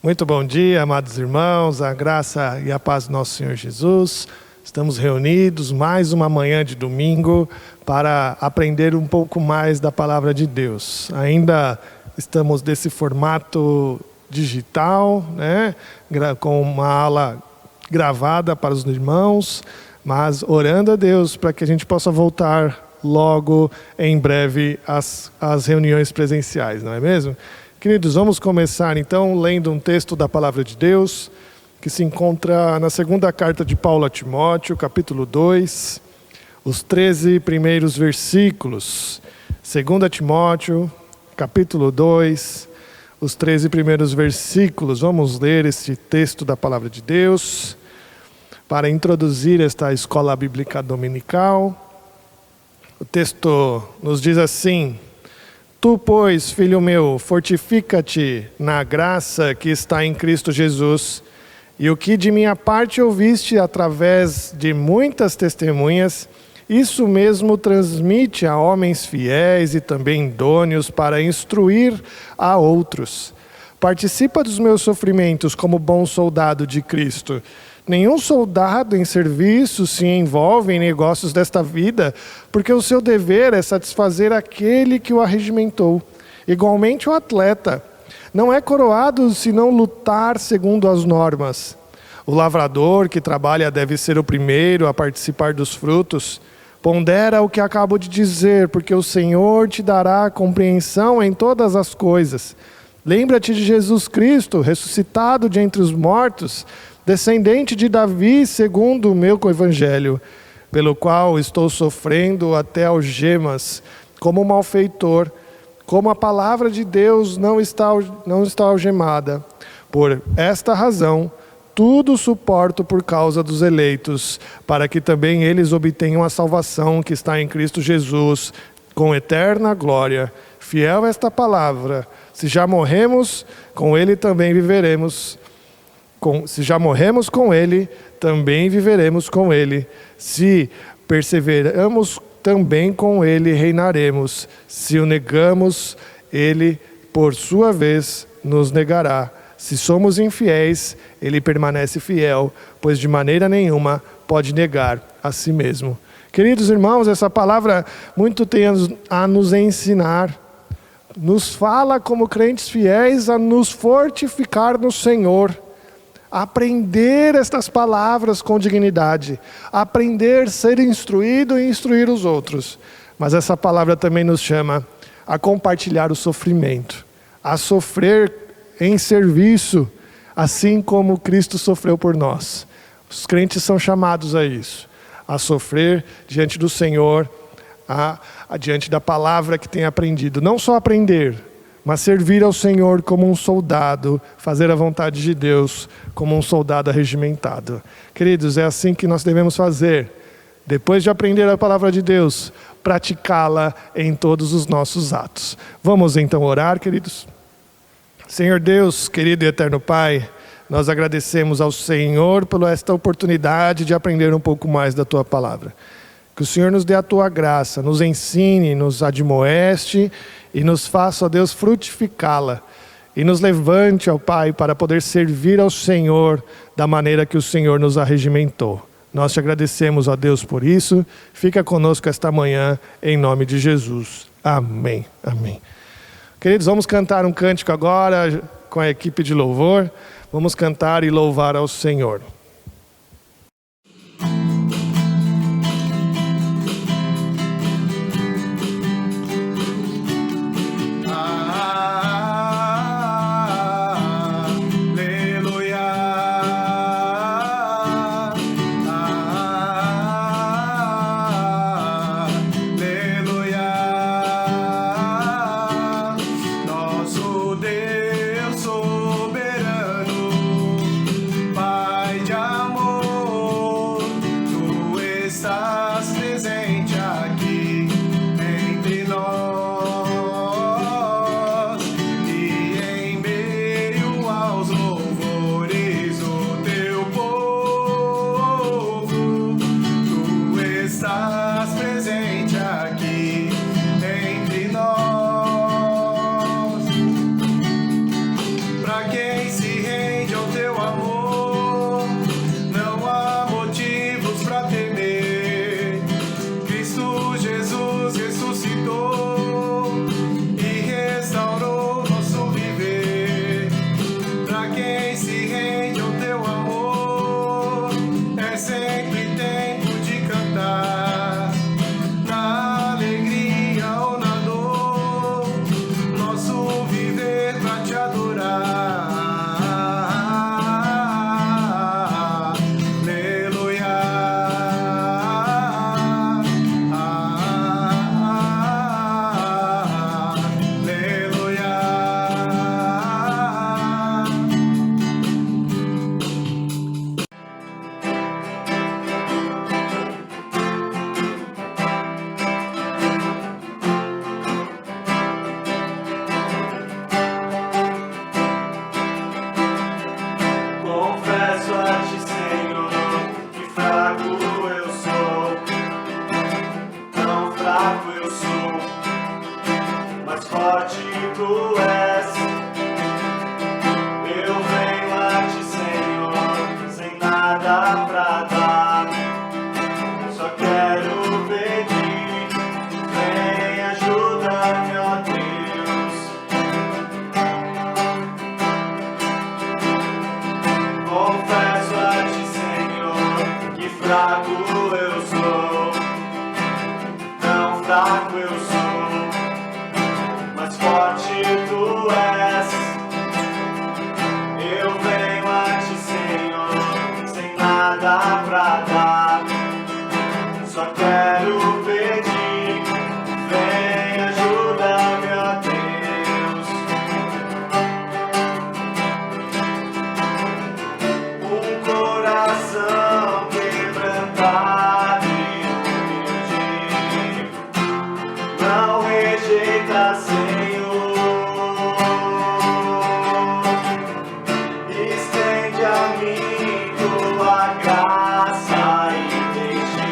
Muito bom dia, amados irmãos, a graça e a paz do nosso Senhor Jesus. Estamos reunidos mais uma manhã de domingo para aprender um pouco mais da palavra de Deus. Ainda estamos nesse formato digital, né? Com uma aula gravada para os irmãos, mas orando a Deus para que a gente possa voltar logo em breve às reuniões presenciais, não é mesmo? Queridos, vamos começar então lendo um texto da Palavra de Deus, que se encontra na segunda carta de Paulo a Timóteo, capítulo 2, os 13 primeiros versículos. 2 Timóteo, capítulo 2, os 13 primeiros versículos. Vamos ler este texto da Palavra de Deus, para introduzir esta escola bíblica dominical. O texto nos diz assim: Tu, pois, filho meu, fortifica-te na graça que está em Cristo Jesus, e o que de minha parte ouviste através de muitas testemunhas, isso mesmo transmite a homens fiéis e também idôneos para instruir a outros. Participa dos meus sofrimentos como bom soldado de Cristo. Nenhum soldado em serviço se envolve em negócios desta vida, porque o seu dever é satisfazer aquele que o arregimentou. Igualmente o atleta não é coroado se não lutar segundo as normas. O lavrador que trabalha deve ser o primeiro a participar dos frutos. Pondera o que acabo de dizer, porque o Senhor te dará compreensão em todas as coisas. Lembra-te de Jesus Cristo, ressuscitado de entre os mortos, descendente de Davi, segundo o meu evangelho, pelo qual estou sofrendo até algemas, como malfeitor, como a palavra de Deus não está algemada. Por esta razão, tudo suporto por causa dos eleitos, para que também eles obtenham a salvação que está em Cristo Jesus, com eterna glória. Fiel esta palavra, se já morremos, com ele também viveremos. Se já morremos com ele, também viveremos com ele. Se perseveramos, também com ele reinaremos. Se o negamos, ele, por sua vez, nos negará. Se somos infiéis, ele permanece fiel, pois de maneira nenhuma pode negar a si mesmo. Queridos irmãos, essa palavra muito tem a nos ensinar. Nos fala como crentes fiéis a nos fortificar no Senhor. Aprender estas palavras com dignidade, aprender a ser instruído e instruir os outros. Mas essa palavra também nos chama a compartilhar o sofrimento, a sofrer em serviço, assim como Cristo sofreu por nós. Os crentes são chamados a isso, a sofrer diante do Senhor, diante da palavra que tem aprendido. Não só aprender, mas servir ao Senhor como um soldado, fazer a vontade de Deus como um soldado arregimentado. Queridos, é assim que nós devemos fazer. Depois de aprender a palavra de Deus, praticá-la em todos os nossos atos. Vamos então orar, queridos? Senhor Deus, querido e eterno Pai, nós agradecemos ao Senhor por esta oportunidade de aprender um pouco mais da Tua palavra. Que o Senhor nos dê a Tua graça, nos ensine, nos admoeste e nos faça, ó Deus, frutificá-la. E nos levante, ó Pai, para poder servir ao Senhor da maneira que o Senhor nos arregimentou. Nós te agradecemos, ó Deus, por isso. Fica conosco esta manhã, em nome de Jesus. Amém. Amém. Queridos, vamos cantar um cântico agora com a equipe de louvor. Vamos cantar e louvar ao Senhor. Deus soberano, Pai de fraco eu sou, tão fraco eu sou, mas forte tu és. Eu venho a ti, Senhor, sem nada pra dar, só quero pedir, vem ajuda-me, ó Deus. Confesso a ti, Senhor, que fraco eu sou, tão fraco eu sou, mas forte tu és. Eu venho a ti, Senhor, sem nada pra dar, só quero pedir, vem ajuda-me, ó Deus. Um coração quebrantado e humilde, não rejeita, Senhor. Estende a mim tua graça e deixe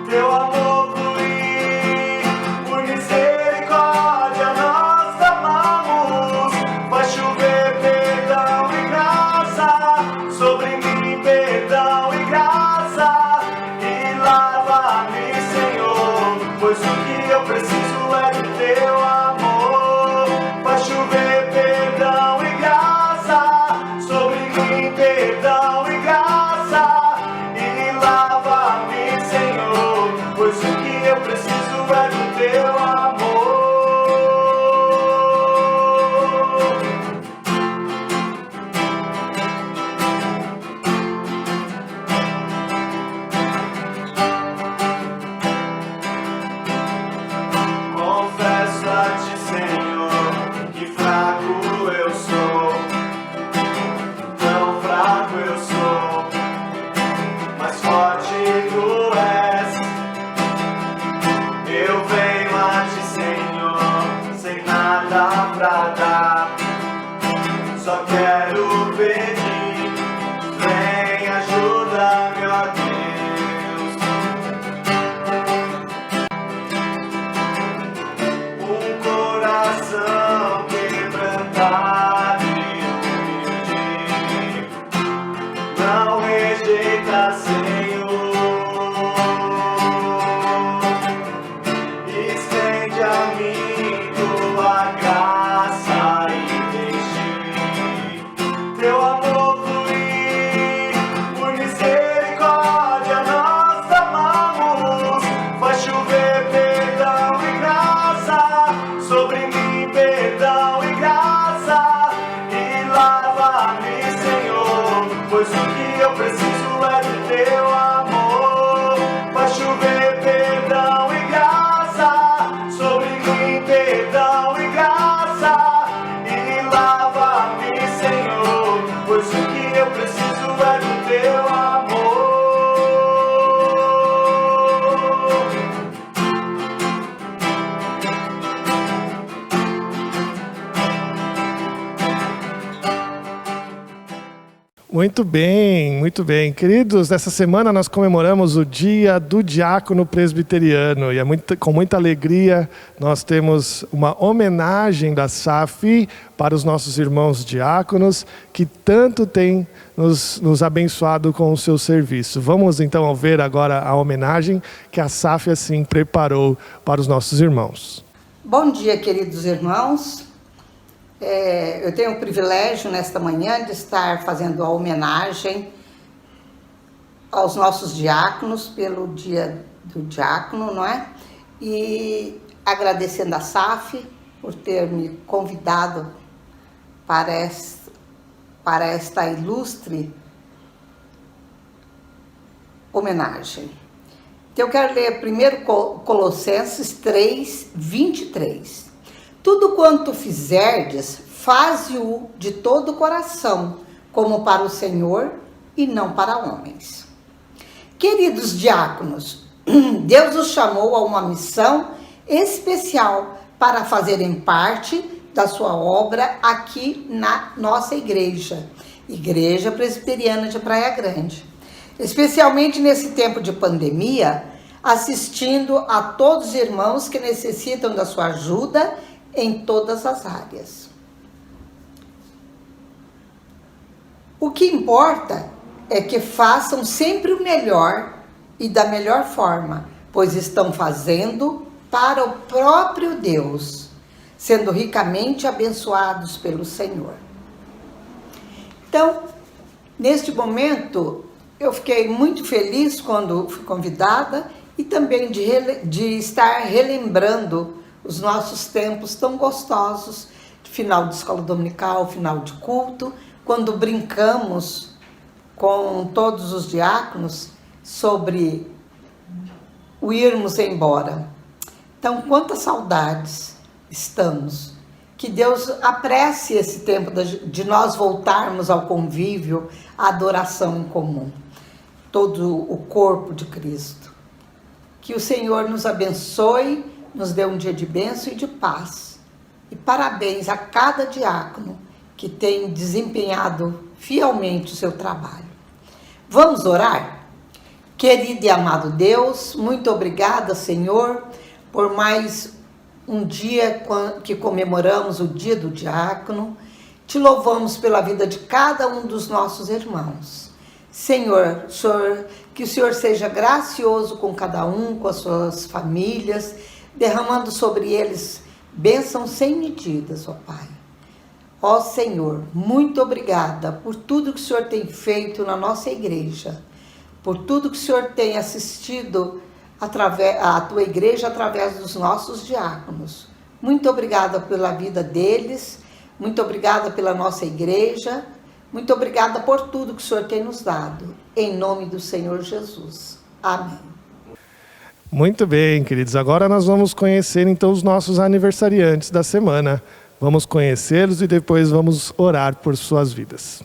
teu amor fluir. Por misericórdia nós clamamos, faz chover perdão e graça sobre mim, perdão e graça, e lava-me, Senhor, pois o que eu preciso é do teu amor. Faz chover perdão e graça sobre mim, perdão e graça, e lava-me, Senhor, pois o que eu preciso é do teu amor. Confesso a ti, Senhor, que fraco eu sou, tão fraco eu sou, mas forte tu és. Eu venho a ti, Senhor, sem nada pra dar, só quero pedir, vem ajuda-me, ó Deus. Um coração quebrantado e humilde, não rejeita, Senhor. Estende a mim tua graça e deixe teu amor fluir. Por misericórdia nós clamamos, faz chover perdão e graça sobre mim, perdão e graça, e lava-me, Senhor, pois o que eu preciso é do teu amor. Faz chover perdão e graça sobre mim, perdão e graça, e lava-me, Senhor, pois o que eu preciso é do teu amor. Muito bem, muito bem. Queridos, nessa semana nós comemoramos o Dia do Diácono Presbiteriano e com muita alegria nós temos uma homenagem da SAF para os nossos irmãos diáconos que tanto têm nos abençoado com o seu serviço. Vamos então ver agora a homenagem que a SAF assim preparou para os nossos irmãos. Bom dia, queridos irmãos. Eu tenho o privilégio nesta manhã de estar fazendo a homenagem aos nossos diáconos pelo Dia do Diácono, não é? E agradecendo a SAF por ter me convidado para esta ilustre homenagem. Então eu quero ler primeiro Colossenses 3, 23. Tudo quanto fizerdes, faze-o de todo o coração, como para o Senhor e não para homens. Queridos diáconos, Deus os chamou a uma missão especial para fazerem parte da sua obra aqui na nossa igreja, Igreja Presbiteriana de Praia Grande. especialmente nesse tempo de pandemia, assistindo a todos os irmãos que necessitam da sua ajuda em todas as áreas. O que importa é que façam sempre o melhor e da melhor forma, pois estão fazendo para o próprio Deus, sendo ricamente abençoados pelo Senhor. Então, neste momento, eu fiquei muito feliz quando fui convidada e também de estar relembrando os nossos tempos tão gostosos, de final de escola dominical, final de culto, quando brincamos com todos os diáconos sobre o irmos embora. Então, quantas saudades estamos. Que Deus apresse esse tempo de nós voltarmos ao convívio, à adoração em comum. Todo o corpo de Cristo. Que o Senhor nos abençoe, nos dê um dia de bênção e de paz. E parabéns a cada diácono que tem desempenhado fielmente o seu trabalho. Vamos orar? Querido e amado Deus, muito obrigada, Senhor, por mais um dia que comemoramos o dia do diácono. Te louvamos pela vida de cada um dos nossos irmãos. Senhor, que o Senhor seja gracioso com cada um, com as suas famílias, derramando sobre eles bênçãos sem medidas, ó Pai. Ó Senhor, muito obrigada por tudo que o Senhor tem feito na nossa igreja, por tudo que o Senhor tem assistido a tua igreja através dos nossos diáconos. Muito obrigada pela vida deles, muito obrigada pela nossa igreja, muito obrigada por tudo que o Senhor tem nos dado, em nome do Senhor Jesus. Amém. Muito bem, queridos. Agora nós vamos conhecer então os nossos aniversariantes da semana. Vamos conhecê-los e depois vamos orar por suas vidas.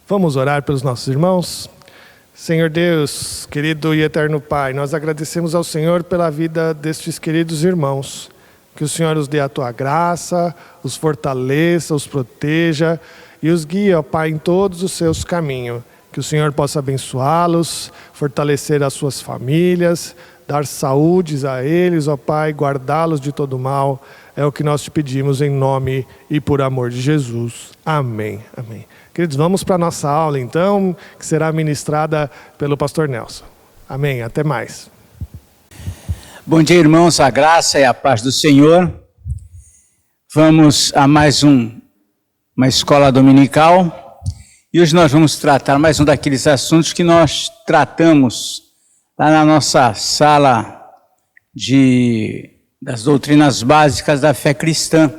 Vamos orar pelos nossos irmãos? Senhor Deus, querido e eterno Pai, nós agradecemos ao Senhor pela vida destes queridos irmãos. Que o Senhor os dê a tua graça, os fortaleça, os proteja e os guie, ó Pai, em todos os seus caminhos. Que o Senhor possa abençoá-los, fortalecer as suas famílias, dar saúdes a eles, ó Pai, guardá-los de todo mal. É o que nós te pedimos em nome e por amor de Jesus. Amém. Amém. Queridos, vamos para a nossa aula então, que será ministrada pelo pastor Nelson. Amém, até mais. Bom dia, irmãos, a graça e a paz do Senhor. Vamos a mais uma escola dominical. E hoje nós vamos tratar mais um daqueles assuntos que nós tratamos lá na nossa sala das doutrinas básicas da fé cristã.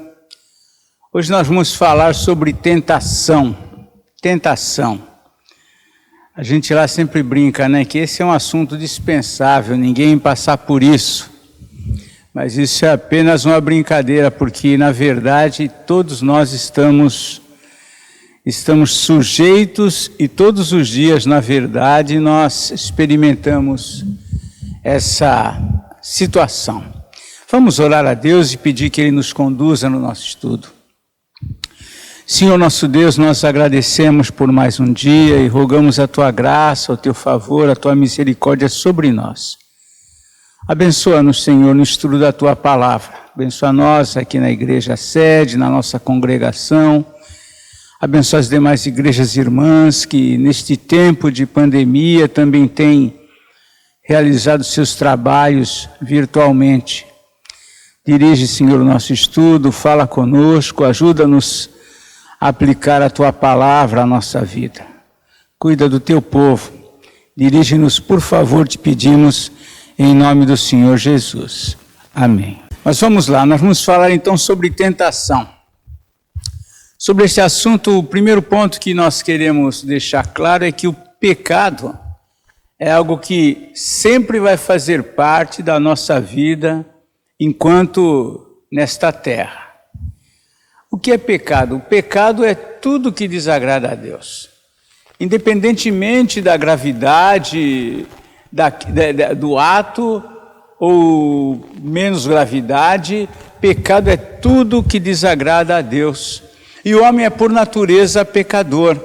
Hoje nós vamos falar sobre tentação. Tentação. A gente lá sempre brinca, né, que esse é um assunto dispensável, ninguém passar por isso. Mas isso é apenas uma brincadeira, porque na verdade todos nós estamos sujeitos e todos os dias, na verdade, nós experimentamos essa situação. Vamos orar a Deus e pedir que Ele nos conduza no nosso estudo. Senhor nosso Deus, nós agradecemos por mais um dia e rogamos a Tua graça, o Teu favor, a Tua misericórdia sobre nós. Abençoa-nos, Senhor, no estudo da Tua palavra. Abençoa nós aqui na igreja sede, na nossa congregação. Abençoa as demais igrejas irmãs que neste tempo de pandemia também têm realizado seus trabalhos virtualmente. Dirige, Senhor, o nosso estudo, fala conosco, ajuda-nos a aplicar a Tua palavra à nossa vida. Cuida do Teu povo. Dirige-nos, por favor, te pedimos, em nome do Senhor Jesus. Amém. Mas vamos lá, nós vamos falar então sobre tentação. Sobre esse assunto, o primeiro ponto que nós queremos deixar claro é que o pecado é algo que sempre vai fazer parte da nossa vida enquanto nesta terra. O que é pecado? O pecado é tudo que desagrada a Deus. Independentemente da gravidade do ato ou menos gravidade, pecado é tudo que desagrada a Deus. E o homem é por natureza pecador.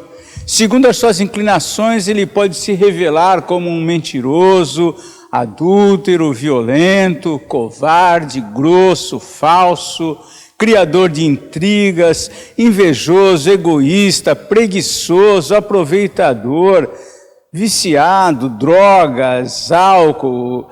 Segundo as suas inclinações, ele pode se revelar como um mentiroso, adúltero, violento, covarde, grosso, falso, criador de intrigas, invejoso, egoísta, preguiçoso, aproveitador, viciado, drogas, álcool,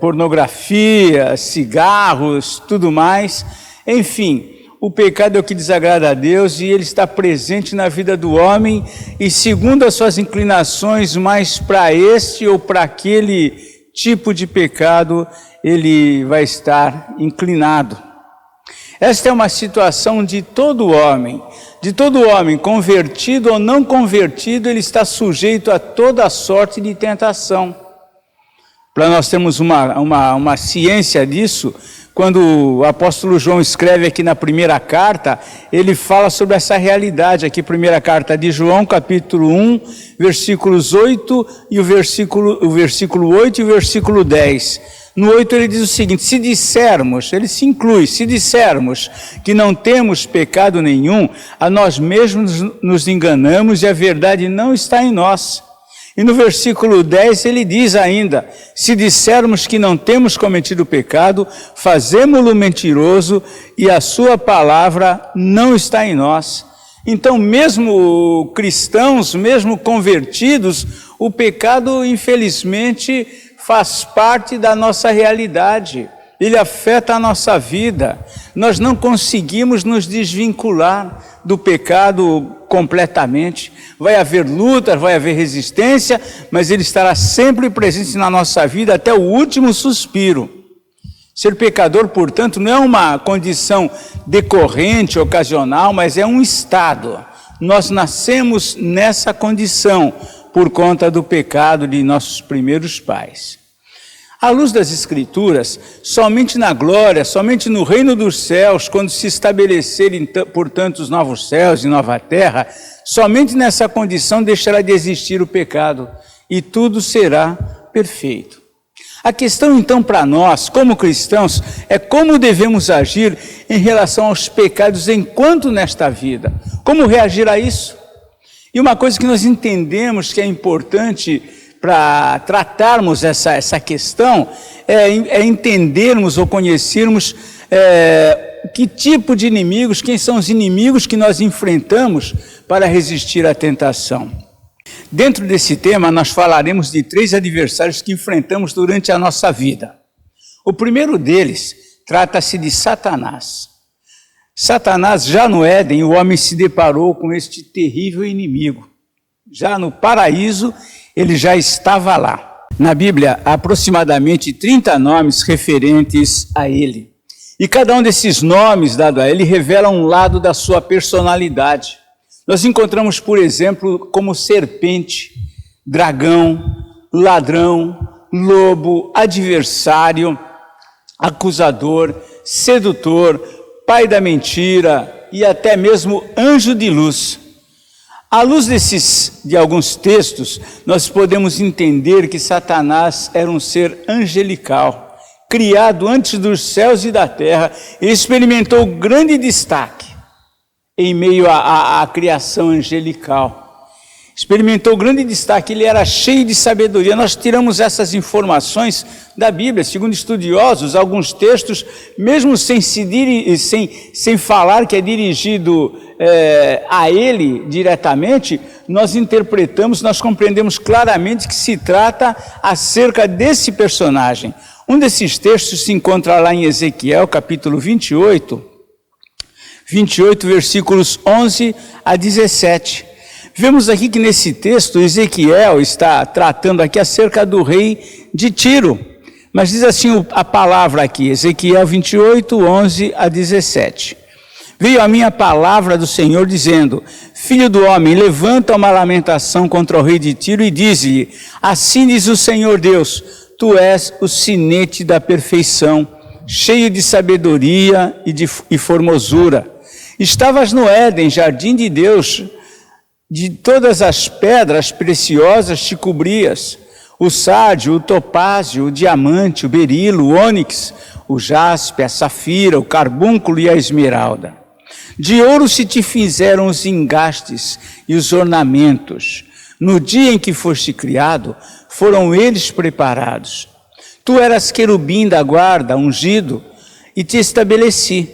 pornografia, cigarros, tudo mais. Enfim, o pecado é o que desagrada a Deus e ele está presente na vida do homem e segundo as suas inclinações, mais para este ou para aquele tipo de pecado, ele vai estar inclinado. Esta é uma situação de todo homem convertido ou não convertido, ele está sujeito a toda sorte de tentação. Para nós termos uma ciência disso, quando o apóstolo João escreve aqui na primeira carta, ele fala sobre essa realidade, aqui primeira carta de João, capítulo 1, versículos 8 e o versículo 8 e o versículo 10. No 8 ele diz o seguinte: se dissermos, ele se inclui, se dissermos que não temos pecado nenhum, a nós mesmos nos enganamos e a verdade não está em nós. E no versículo 10 ele diz ainda: se dissermos que não temos cometido pecado, fazemo-lo mentiroso e a sua palavra não está em nós. Então, mesmo cristãos, mesmo convertidos, o pecado, infelizmente, faz parte da nossa realidade. Ele afeta a nossa vida. Nós não conseguimos nos desvincular do pecado completamente. Vai haver luta, vai haver resistência, mas ele estará sempre presente na nossa vida até o último suspiro. Ser pecador, portanto, não é uma condição decorrente, ocasional, mas é um estado. Nós nascemos nessa condição por conta do pecado de nossos primeiros pais. À luz das Escrituras, somente na glória, somente no reino dos céus, quando se estabelecerem, portanto, os novos céus e nova terra, somente nessa condição deixará de existir o pecado e tudo será perfeito. A questão, então, para nós, como cristãos, é como devemos agir em relação aos pecados enquanto nesta vida. Como reagir a isso? E uma coisa que nós entendemos que é importante para tratarmos essa questão é entendermos ou conhecermos que tipo de inimigos, quem são os inimigos que nós enfrentamos para resistir à tentação. Dentro desse tema, nós falaremos de 3 adversários que enfrentamos durante a nossa vida. O primeiro deles trata-se de Satanás. Satanás, já no Éden, o homem se deparou com este terrível inimigo. Já no paraíso, ele já estava lá. Na Bíblia, há aproximadamente 30 nomes referentes a ele. E cada um desses nomes dados a ele revela um lado da sua personalidade. Nós encontramos, por exemplo, como serpente, dragão, ladrão, lobo, adversário, acusador, sedutor, pai da mentira e até mesmo anjo de luz. À luz de alguns textos, nós podemos entender que Satanás era um ser angelical, criado antes dos céus e da terra, e experimentou grande destaque em meio à criação angelical. Experimentou grande destaque, ele era cheio de sabedoria. Nós tiramos essas informações da Bíblia. Segundo estudiosos, alguns textos, mesmo sem falar que é dirigido a ele diretamente, nós interpretamos, nós compreendemos claramente que se trata acerca desse personagem. Um desses textos se encontra lá em Ezequiel, capítulo 28, versículos 11 a 17. Vemos aqui que nesse texto Ezequiel está tratando aqui acerca do rei de Tiro. Mas diz assim a palavra aqui, Ezequiel 28, 11 a 17. Veio a minha palavra do Senhor dizendo: Filho do homem, levanta uma lamentação contra o rei de Tiro e diz-lhe: Assim diz o Senhor Deus, tu és o sinete da perfeição, cheio de sabedoria e formosura. Estavas no Éden, jardim de Deus, de todas as pedras preciosas te cobrias, o sárdio, o topázio, o diamante, o berilo, o ônix, o jaspe, a safira, o carbúnculo e a esmeralda. De ouro se te fizeram os engastes e os ornamentos. No dia em que foste criado, foram eles preparados. Tu eras querubim da guarda, ungido, e te estabeleci.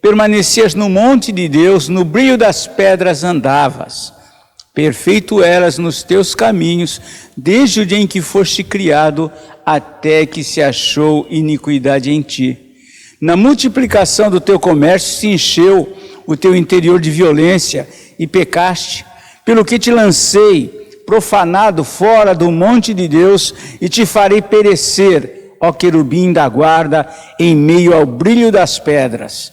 Permanecias no monte de Deus, no brilho das pedras andavas. Perfeito eras nos teus caminhos, desde o dia em que foste criado, até que se achou iniquidade em ti. Na multiplicação do teu comércio se encheu o teu interior de violência e pecaste, pelo que te lancei, profanado, fora do monte de Deus, e te farei perecer, ó querubim da guarda, em meio ao brilho das pedras.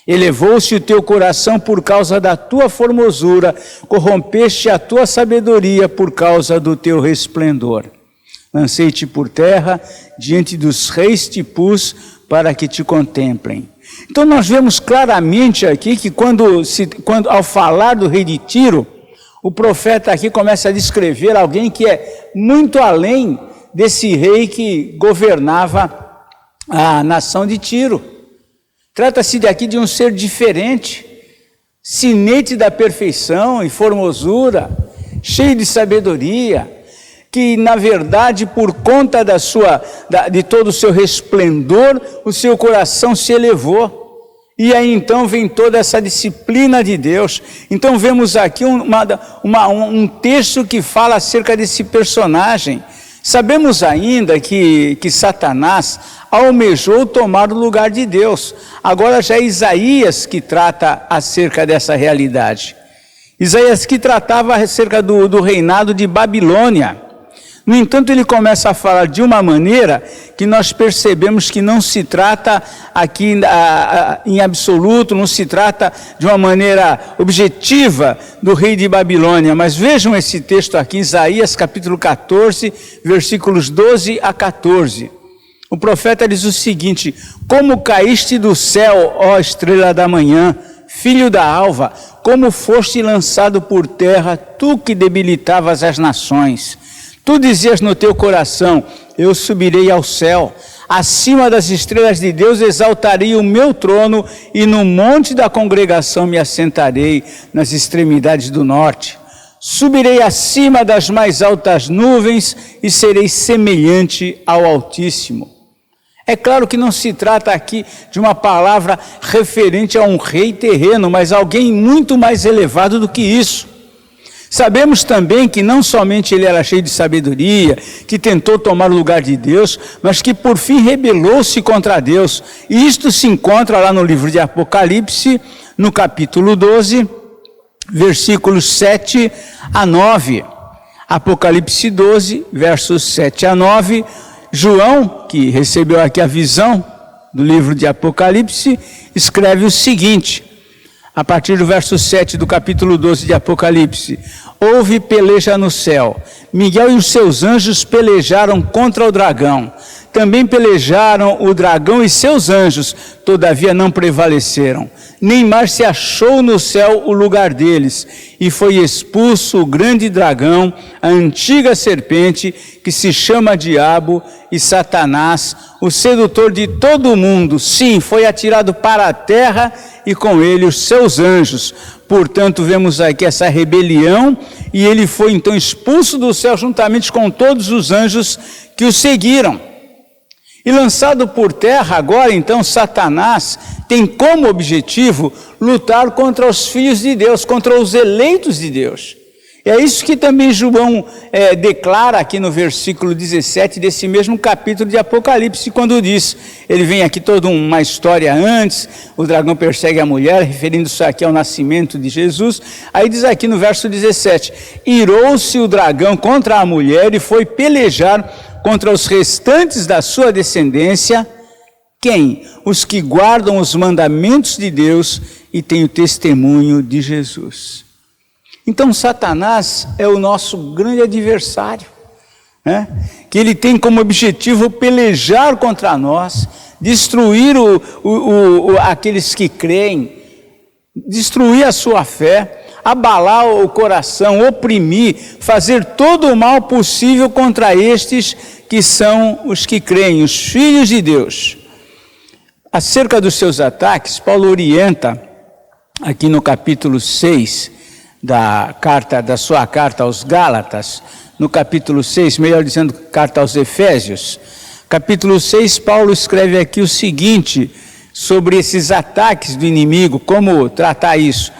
Elevou-se o teu coração por causa da tua formosura, corrompeste a tua sabedoria por causa do teu resplendor. Lancei-te por terra, diante dos reis te pus, para que te contemplem. Então nós vemos claramente aqui que quando ao falar do rei de Tiro, o profeta aqui começa a descrever alguém que é muito além desse rei que governava a nação de Tiro. Trata-se aqui de um ser diferente, sinete da perfeição e formosura, cheio de sabedoria, que na verdade por conta de todo o seu resplendor, o seu coração se elevou. E aí então vem toda essa disciplina de Deus. Então vemos aqui um texto que fala acerca desse personagem. Sabemos ainda que Satanás almejou tomar o lugar de Deus. Agora já é Isaías que trata acerca dessa realidade. Isaías que tratava acerca do reinado de Babilônia. No entanto, ele começa a falar de uma maneira que nós percebemos que não se trata aqui em absoluto, não se trata de uma maneira objetiva do rei de Babilônia. Mas vejam esse texto aqui, Isaías capítulo 14, versículos 12 a 14. O profeta diz o seguinte: como caíste do céu, ó estrela da manhã, filho da alva, como foste lançado por terra, tu que debilitavas as nações. Tu dizias no teu coração: eu subirei ao céu, acima das estrelas de Deus exaltarei o meu trono, e no monte da congregação me assentarei nas extremidades do norte. Subirei acima das mais altas nuvens e serei semelhante ao Altíssimo. É claro que não se trata aqui de uma palavra referente a um rei terreno, mas alguém muito mais elevado do que isso. Sabemos também que não somente ele era cheio de sabedoria, que tentou tomar o lugar de Deus, mas que por fim rebelou-se contra Deus. E isto se encontra lá no livro de Apocalipse, no capítulo 12, versículos 7 a 9. Apocalipse 12, versos 7 a 9. João, que recebeu aqui a visão do livro de Apocalipse, escreve o seguinte, a partir do verso 7 do capítulo 12 de Apocalipse: houve peleja no céu, Miguel e os seus anjos pelejaram contra o dragão, também pelejaram o dragão e seus anjos, todavia não prevaleceram, nem mais se achou no céu o lugar deles, e foi expulso o grande dragão, a antiga serpente, que se chama Diabo e Satanás, o sedutor de todo o mundo. Sim, foi atirado para a terra, e com ele os seus anjos. Portanto, vemos aqui essa rebelião, e ele foi então expulso do céu juntamente com todos os anjos que o seguiram. E lançado por terra, agora então Satanás tem como objetivo lutar contra os filhos de Deus, contra os eleitos de Deus. É isso que também João declara aqui no versículo 17 desse mesmo capítulo de Apocalipse, quando diz, ele vem aqui toda uma história antes, o dragão persegue a mulher, referindo-se aqui ao nascimento de Jesus, aí diz aqui no verso 17, irou-se o dragão contra a mulher e foi pelejar contra os restantes da sua descendência. Quem? Os que guardam os mandamentos de Deus e têm o testemunho de Jesus. Então Satanás é o nosso grande adversário, né? Que ele tem como objetivo pelejar contra nós, destruir aqueles que creem, destruir a sua fé, abalar o coração, oprimir, fazer todo o mal possível contra estes que são os que creem, os filhos de Deus. Acerca dos seus ataques, Paulo orienta aqui no capítulo 6 da sua carta aos Gálatas, no capítulo 6, melhor dizendo, carta aos Efésios, capítulo 6, Paulo escreve aqui o seguinte, sobre esses ataques do inimigo, como tratar isso.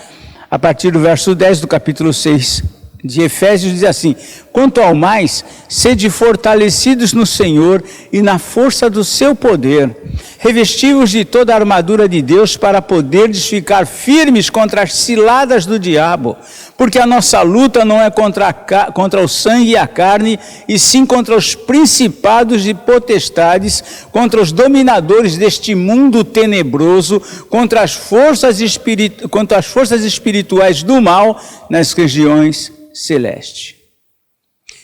A partir do verso 10 do capítulo 6 de Efésios diz assim, quanto ao mais, sede fortalecidos no Senhor e na força do seu poder, revestivos de toda a armadura de Deus para poderdes ficar firmes contra as ciladas do diabo, porque a nossa luta não é contra o sangue e a carne, e sim contra os principados e potestades, contra os dominadores deste mundo tenebroso, contra as forças espirituais do mal nas regiões celestes.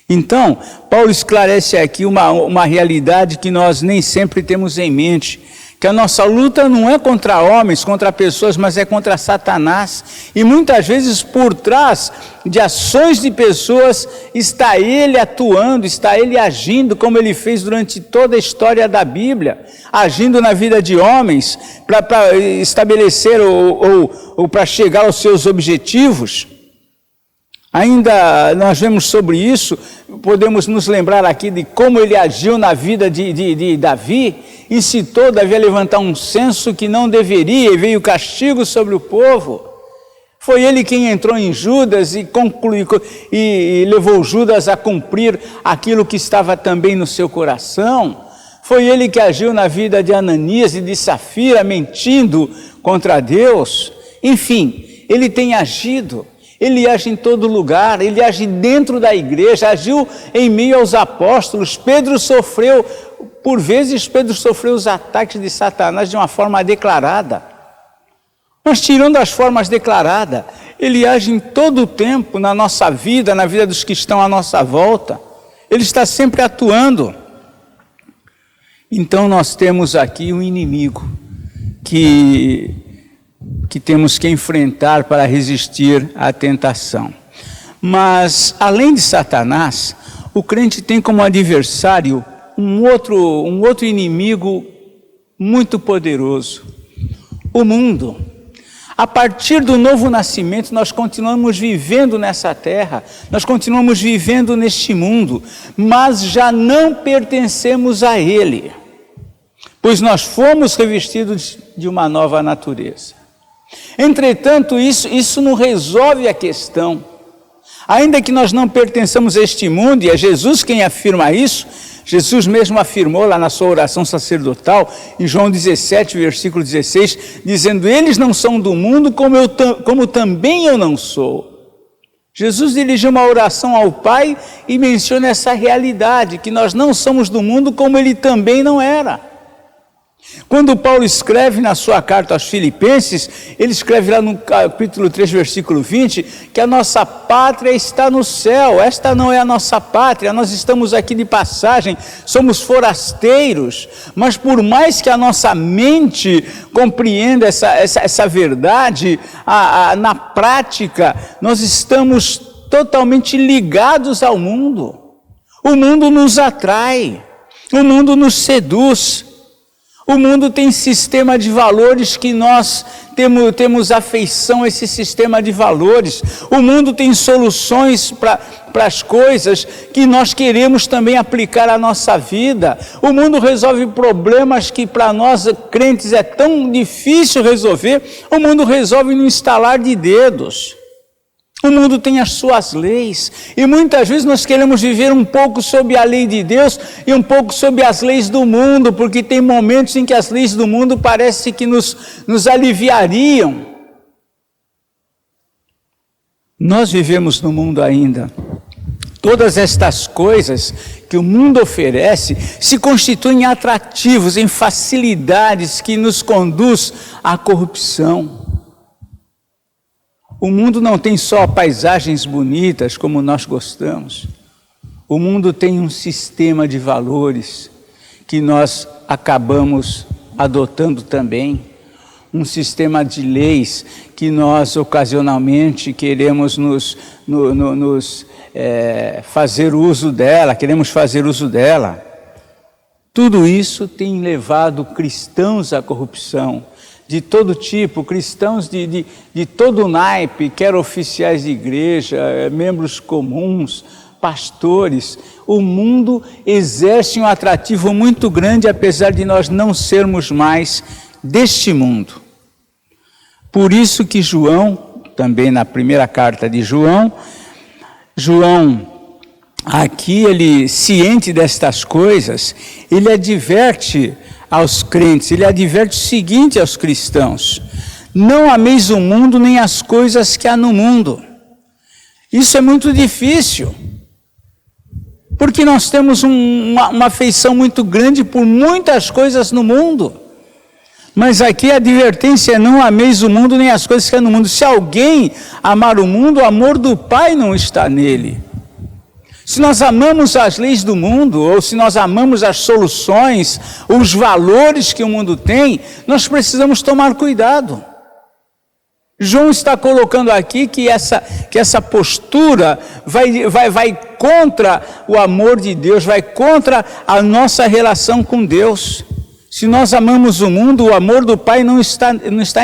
Então, Paulo esclarece aqui uma realidade que nós nem sempre temos em mente, que a nossa luta não é contra homens, contra pessoas, mas é contra Satanás. E muitas vezes por trás de ações de pessoas está ele atuando, está ele agindo, como ele fez durante toda a história da Bíblia, agindo na vida de homens para estabelecer ou para chegar aos seus objetivos. Ainda nós vemos sobre isso, podemos nos lembrar aqui de como ele agiu na vida de Davi, incitou Davi a levantar um censo que não deveria e veio castigo sobre o povo. Foi ele quem entrou em Judas e levou Judas a cumprir aquilo que estava também no seu coração. Foi ele que agiu na vida de Ananias e de Safira, mentindo contra Deus. Enfim, ele tem agido. Ele age em todo lugar, ele age dentro da igreja, agiu em meio aos apóstolos. Por vezes Pedro sofreu os ataques de Satanás de uma forma declarada. Mas tirando as formas declaradas, ele age em todo o tempo na nossa vida, na vida dos que estão à nossa volta. Ele está sempre atuando. Então nós temos aqui um inimigo que temos que enfrentar para resistir à tentação. Mas, além de Satanás, o crente tem como adversário um outro inimigo muito poderoso, o mundo. A partir do novo nascimento, nós continuamos vivendo nessa terra, nós continuamos vivendo neste mundo, mas já não pertencemos a ele, pois nós fomos revestidos de uma nova natureza. Entretanto, isso não resolve a questão. Ainda que nós não pertençamos a este mundo, e é Jesus quem afirma isso, Jesus mesmo afirmou lá na sua oração sacerdotal, em João 17, versículo 16, dizendo, eles não são do mundo como também eu não sou. Jesus dirigiu uma oração ao Pai e menciona essa realidade, que nós não somos do mundo como ele também não era. Quando Paulo escreve na sua carta aos Filipenses, ele escreve lá no capítulo 3, versículo 20, que a nossa pátria está no céu. Esta não é a nossa pátria, nós estamos aqui de passagem, somos forasteiros, mas por mais que a nossa mente compreenda essa verdade, na prática, nós estamos totalmente ligados ao mundo. O mundo nos atrai, o mundo nos seduz. O mundo tem sistema de valores que nós temos afeição a esse sistema de valores. O mundo tem soluções para as coisas que nós queremos também aplicar à nossa vida. O mundo resolve problemas que para nós crentes é tão difícil resolver. O mundo resolve no estalar de dedos. O mundo tem as suas leis, e muitas vezes nós queremos viver um pouco sob a lei de Deus e um pouco sob as leis do mundo, porque tem momentos em que as leis do mundo parecem que nos aliviariam. Nós vivemos no mundo ainda. Todas estas coisas que o mundo oferece se constituem em atrativos, em facilidades que nos conduz à corrupção. O mundo não tem só paisagens bonitas como nós gostamos. O mundo tem um sistema de valores que nós acabamos adotando também. Um sistema de leis que nós ocasionalmente queremos fazer uso dela, queremos fazer uso dela. Tudo isso tem levado cristãos à corrupção, de todo tipo, cristãos de todo naipe, quer oficiais de igreja, membros comuns, pastores. O mundo exerce um atrativo muito grande, apesar de nós não sermos mais deste mundo. Por isso que João, também na primeira carta de João, aqui ele, ciente destas coisas, ele adverte aos crentes, ele adverte o seguinte aos cristãos: não ameis o mundo nem as coisas que há no mundo. Isso é muito difícil, porque nós temos uma afeição muito grande por muitas coisas no mundo. Mas aqui a advertência é: não ameis o mundo nem as coisas que há no mundo. Se alguém amar o mundo, o amor do Pai não está nele. Se nós amamos as leis do mundo, ou se nós amamos as soluções, os valores que o mundo tem, nós precisamos tomar cuidado. João está colocando aqui que essa postura vai contra o amor de Deus, vai contra a nossa relação com Deus. Se nós amamos o mundo, o amor do Pai não está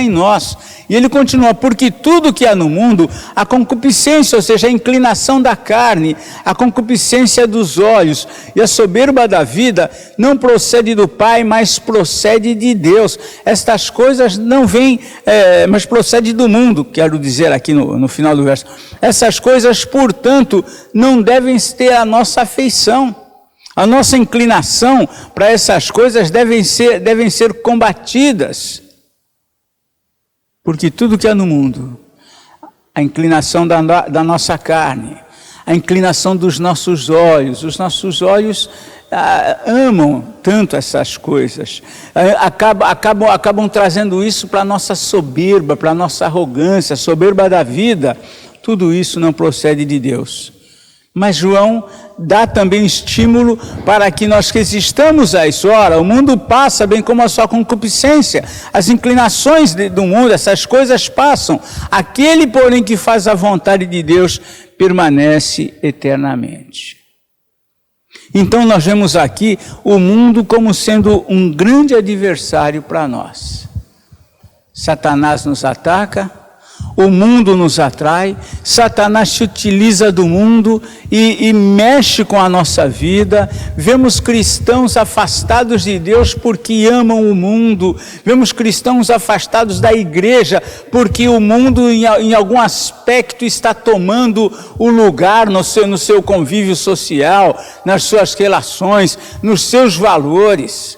em nós. E ele continua: porque tudo que há no mundo, a concupiscência, ou seja, a inclinação da carne, a concupiscência dos olhos e a soberba da vida, não procede do Pai, mas procede de Deus. Estas coisas não vêm, mas procede do mundo, quero dizer aqui no final do verso. Essas coisas, portanto, não devem ter a nossa afeição. A nossa inclinação para essas coisas devem ser combatidas. Porque tudo que há no mundo, a inclinação da nossa carne, a inclinação dos nossos olhos, os nossos olhos amam tanto essas coisas, acabam trazendo isso para a nossa soberba, para a nossa arrogância, a soberba da vida. Tudo isso não procede de Deus. Mas João dá também estímulo para que nós resistamos a isso. Ora, o mundo passa, bem como a sua concupiscência, as inclinações do mundo, essas coisas passam. Aquele, porém, que faz a vontade de Deus permanece eternamente. Então nós vemos aqui o mundo como sendo um grande adversário para nós. Satanás nos ataca, o mundo nos atrai, Satanás se utiliza do mundo e mexe com a nossa vida. Vemos cristãos afastados de Deus porque amam o mundo, vemos cristãos afastados da igreja porque o mundo em algum aspecto está tomando o lugar no seu convívio social, nas suas relações, nos seus valores.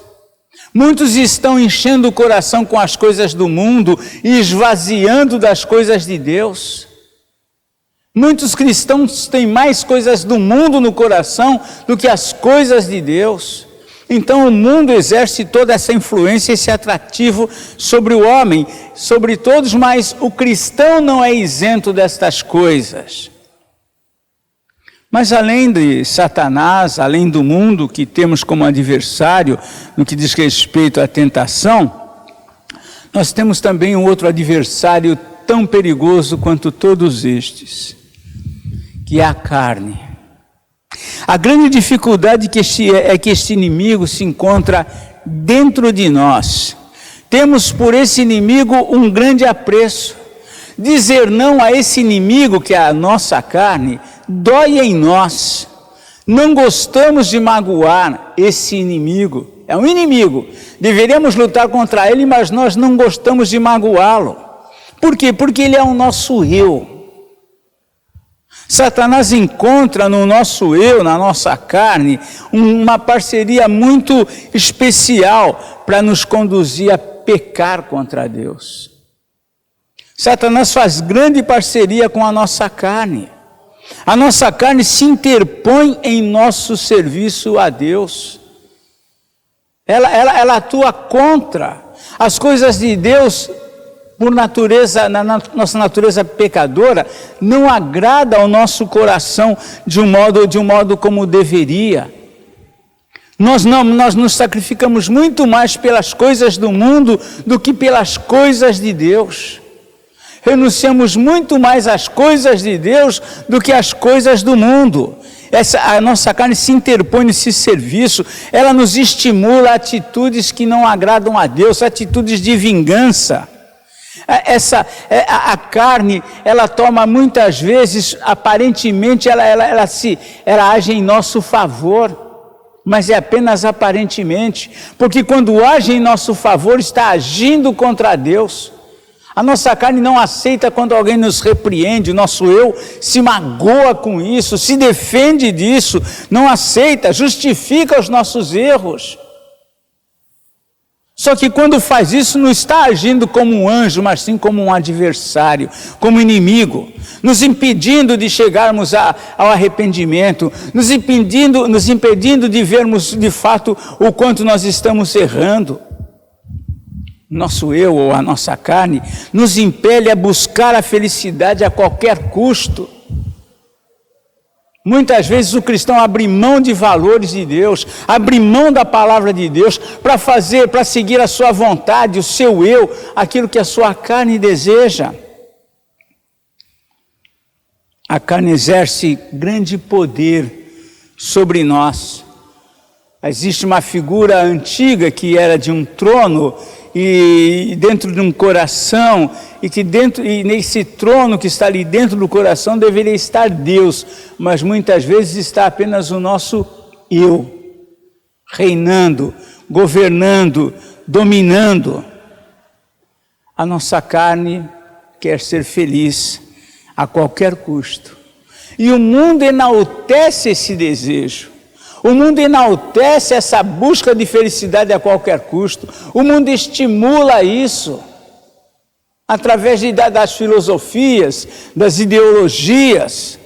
Muitos estão enchendo o coração com as coisas do mundo e esvaziando das coisas de Deus. Muitos cristãos têm mais coisas do mundo no coração do que as coisas de Deus. Então o mundo exerce toda essa influência, esse atrativo sobre o homem, sobre todos, mas o cristão não é isento destas coisas. Mas além de Satanás, além do mundo que temos como adversário no que diz respeito à tentação, nós temos também um outro adversário tão perigoso quanto todos estes, que é a carne. A grande dificuldade é que este inimigo se encontra dentro de nós. Temos por esse inimigo um grande apreço. Dizer não a esse inimigo, que é a nossa carne, dói em nós. Não gostamos de magoar esse inimigo. É um inimigo. Deveríamos lutar contra ele, mas nós não gostamos de magoá-lo. Por quê? Porque ele é o nosso eu. Satanás encontra no nosso eu, na nossa carne, uma parceria muito especial para nos conduzir a pecar contra Deus. Satanás faz grande parceria com a nossa carne. A nossa carne se interpõe em nosso serviço a Deus. Ela atua contra as coisas de Deus. Por natureza, na nossa natureza pecadora, não agrada ao nosso coração de um modo como deveria. Nós nos sacrificamos muito mais pelas coisas do mundo do que pelas coisas de Deus. Renunciamos muito mais às coisas de Deus do que às coisas do mundo. A nossa carne se interpõe nesse serviço, ela nos estimula a atitudes que não agradam a Deus, atitudes de vingança. A carne, ela toma muitas vezes, aparentemente, ela age em nosso favor, mas é apenas aparentemente, porque quando age em nosso favor, está agindo contra Deus. A nossa carne não aceita quando alguém nos repreende, o nosso eu se magoa com isso, se defende disso, não aceita, justifica os nossos erros. Só que quando faz isso, não está agindo como um anjo, mas sim como um adversário, como inimigo, nos impedindo de chegarmos ao arrependimento, nos impedindo de vermos de fato o quanto nós estamos errando. Nosso eu ou a nossa carne nos impele a buscar a felicidade a qualquer custo. Muitas vezes o cristão abre mão de valores de Deus, abre mão da palavra de Deus para seguir a sua vontade, o seu eu, aquilo que a sua carne deseja. A carne exerce grande poder sobre nós. Existe uma figura antiga que era de um trono e dentro de um coração, e nesse trono que está ali dentro do coração deveria estar Deus, mas muitas vezes está apenas o nosso eu, reinando, governando, dominando. A nossa carne quer ser feliz a qualquer custo, e o mundo enaltece esse desejo. O mundo enaltece essa busca de felicidade a qualquer custo. O mundo estimula isso através das filosofias, das ideologias.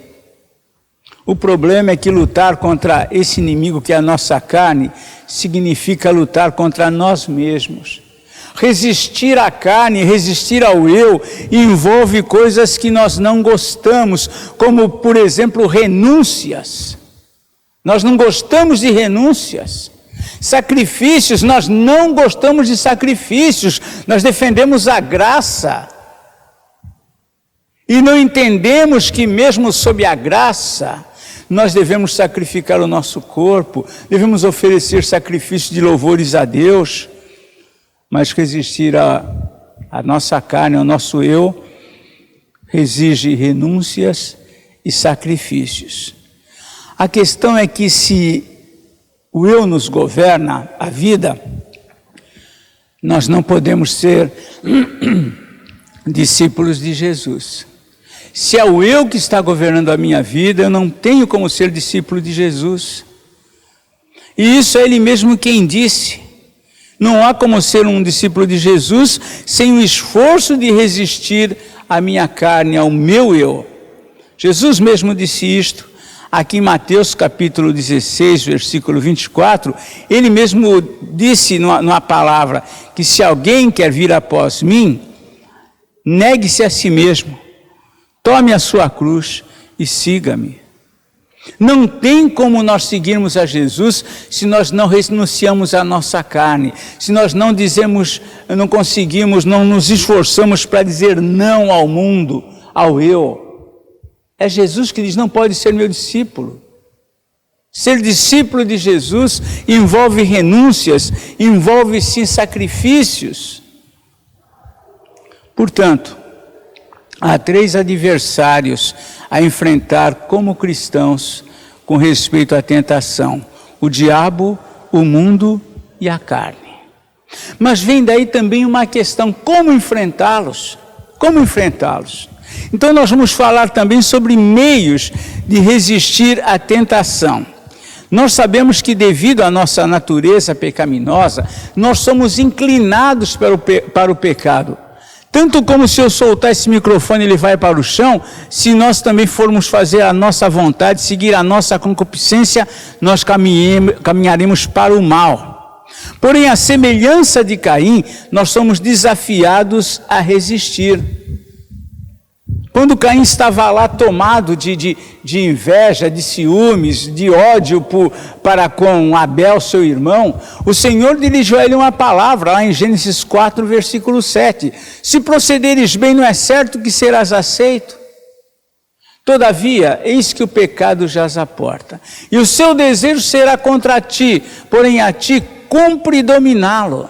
O problema é que lutar contra esse inimigo que é a nossa carne significa lutar contra nós mesmos. Resistir à carne, resistir ao eu, envolve coisas que nós não gostamos, como, por exemplo, renúncias. Nós não gostamos de renúncias. Sacrifícios, nós não gostamos de sacrifícios. Nós defendemos a graça. E não entendemos que mesmo sob a graça, nós devemos sacrificar o nosso corpo, devemos oferecer sacrifícios de louvores a Deus, mas resistir à nossa carne, ao nosso eu, exige renúncias e sacrifícios. A questão é que se o eu nos governa a vida, nós não podemos ser discípulos de Jesus. Se é o eu que está governando a minha vida, eu não tenho como ser discípulo de Jesus. E isso é Ele mesmo quem disse. Não há como ser um discípulo de Jesus sem o esforço de resistir à minha carne, ao meu eu. Jesus mesmo disse isto. Aqui em Mateus capítulo 16, versículo 24, Ele mesmo disse numa palavra, que se alguém quer vir após mim, negue-se a si mesmo, tome a sua cruz e siga-me. Não tem como nós seguirmos a Jesus se nós não renunciamos à nossa carne, se nós não conseguimos, não nos esforçamos para dizer não ao mundo, ao eu. É Jesus que diz, não pode ser meu discípulo. Ser discípulo de Jesus envolve renúncias, envolve sim sacrifícios. Portanto, há 3 adversários a enfrentar como cristãos com respeito à tentação: o diabo, o mundo e a carne. Mas vem daí também uma questão: como enfrentá-los? Como enfrentá-los? Então nós vamos falar também sobre meios de resistir à tentação. Nós sabemos que devido à nossa natureza pecaminosa, nós somos inclinados para o pecado. Tanto como se eu soltar esse microfone ele vai para o chão, se nós também formos fazer a nossa vontade, seguir a nossa concupiscência, nós caminharemos para o mal. Porém, à semelhança de Caim, nós somos desafiados a resistir. Quando Caim estava lá tomado de inveja, de ciúmes, de ódio para com Abel, seu irmão, o Senhor dirigiu a ele uma palavra, lá em Gênesis 4, versículo 7. Se procederes bem, não é certo que serás aceito? Todavia, eis que o pecado jaz à porta, e o seu desejo será contra ti, porém a ti cumpre dominá-lo.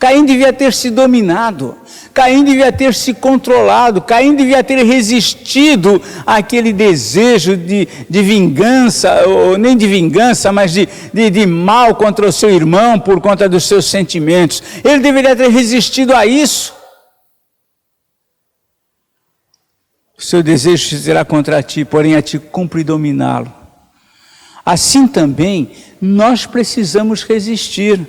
Caim devia ter se dominado, Caim devia ter se controlado, Caim devia ter resistido àquele desejo de vingança, ou nem de vingança, mas de mal contra o seu irmão por conta dos seus sentimentos. Ele deveria ter resistido a isso. O seu desejo será contra ti, porém a ti cumpre dominá-lo. Assim também, nós precisamos resistir.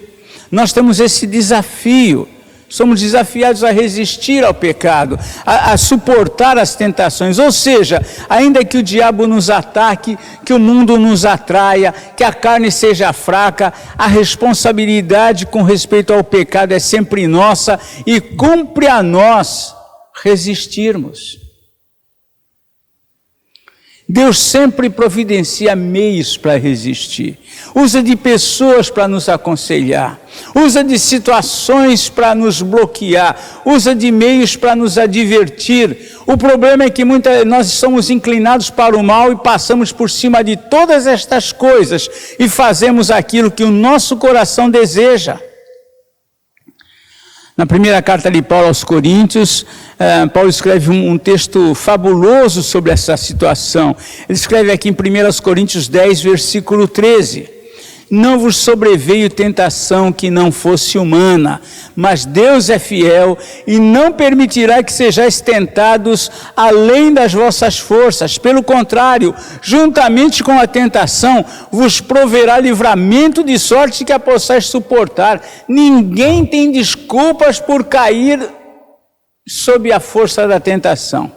Nós temos esse desafio, somos desafiados a resistir ao pecado, a suportar as tentações, ou seja, ainda que o diabo nos ataque, que o mundo nos atraia, que a carne seja fraca, a responsabilidade com respeito ao pecado é sempre nossa e cumpre a nós resistirmos. Deus sempre providencia meios para resistir, usa de pessoas para nos aconselhar, usa de situações para nos bloquear, usa de meios para nos advertir. O problema é que nós somos inclinados para o mal e passamos por cima de todas estas coisas e fazemos aquilo que o nosso coração deseja. Na primeira carta de Paulo aos Coríntios, Paulo escreve um texto fabuloso sobre essa situação. Ele escreve aqui em 1 Coríntios 10, versículo 13. Não vos sobreveio tentação que não fosse humana, mas Deus é fiel e não permitirá que sejais tentados além das vossas forças. Pelo contrário, juntamente com a tentação, vos proverá livramento de sorte que a possais suportar. Ninguém tem desculpas por cair sob a força da tentação.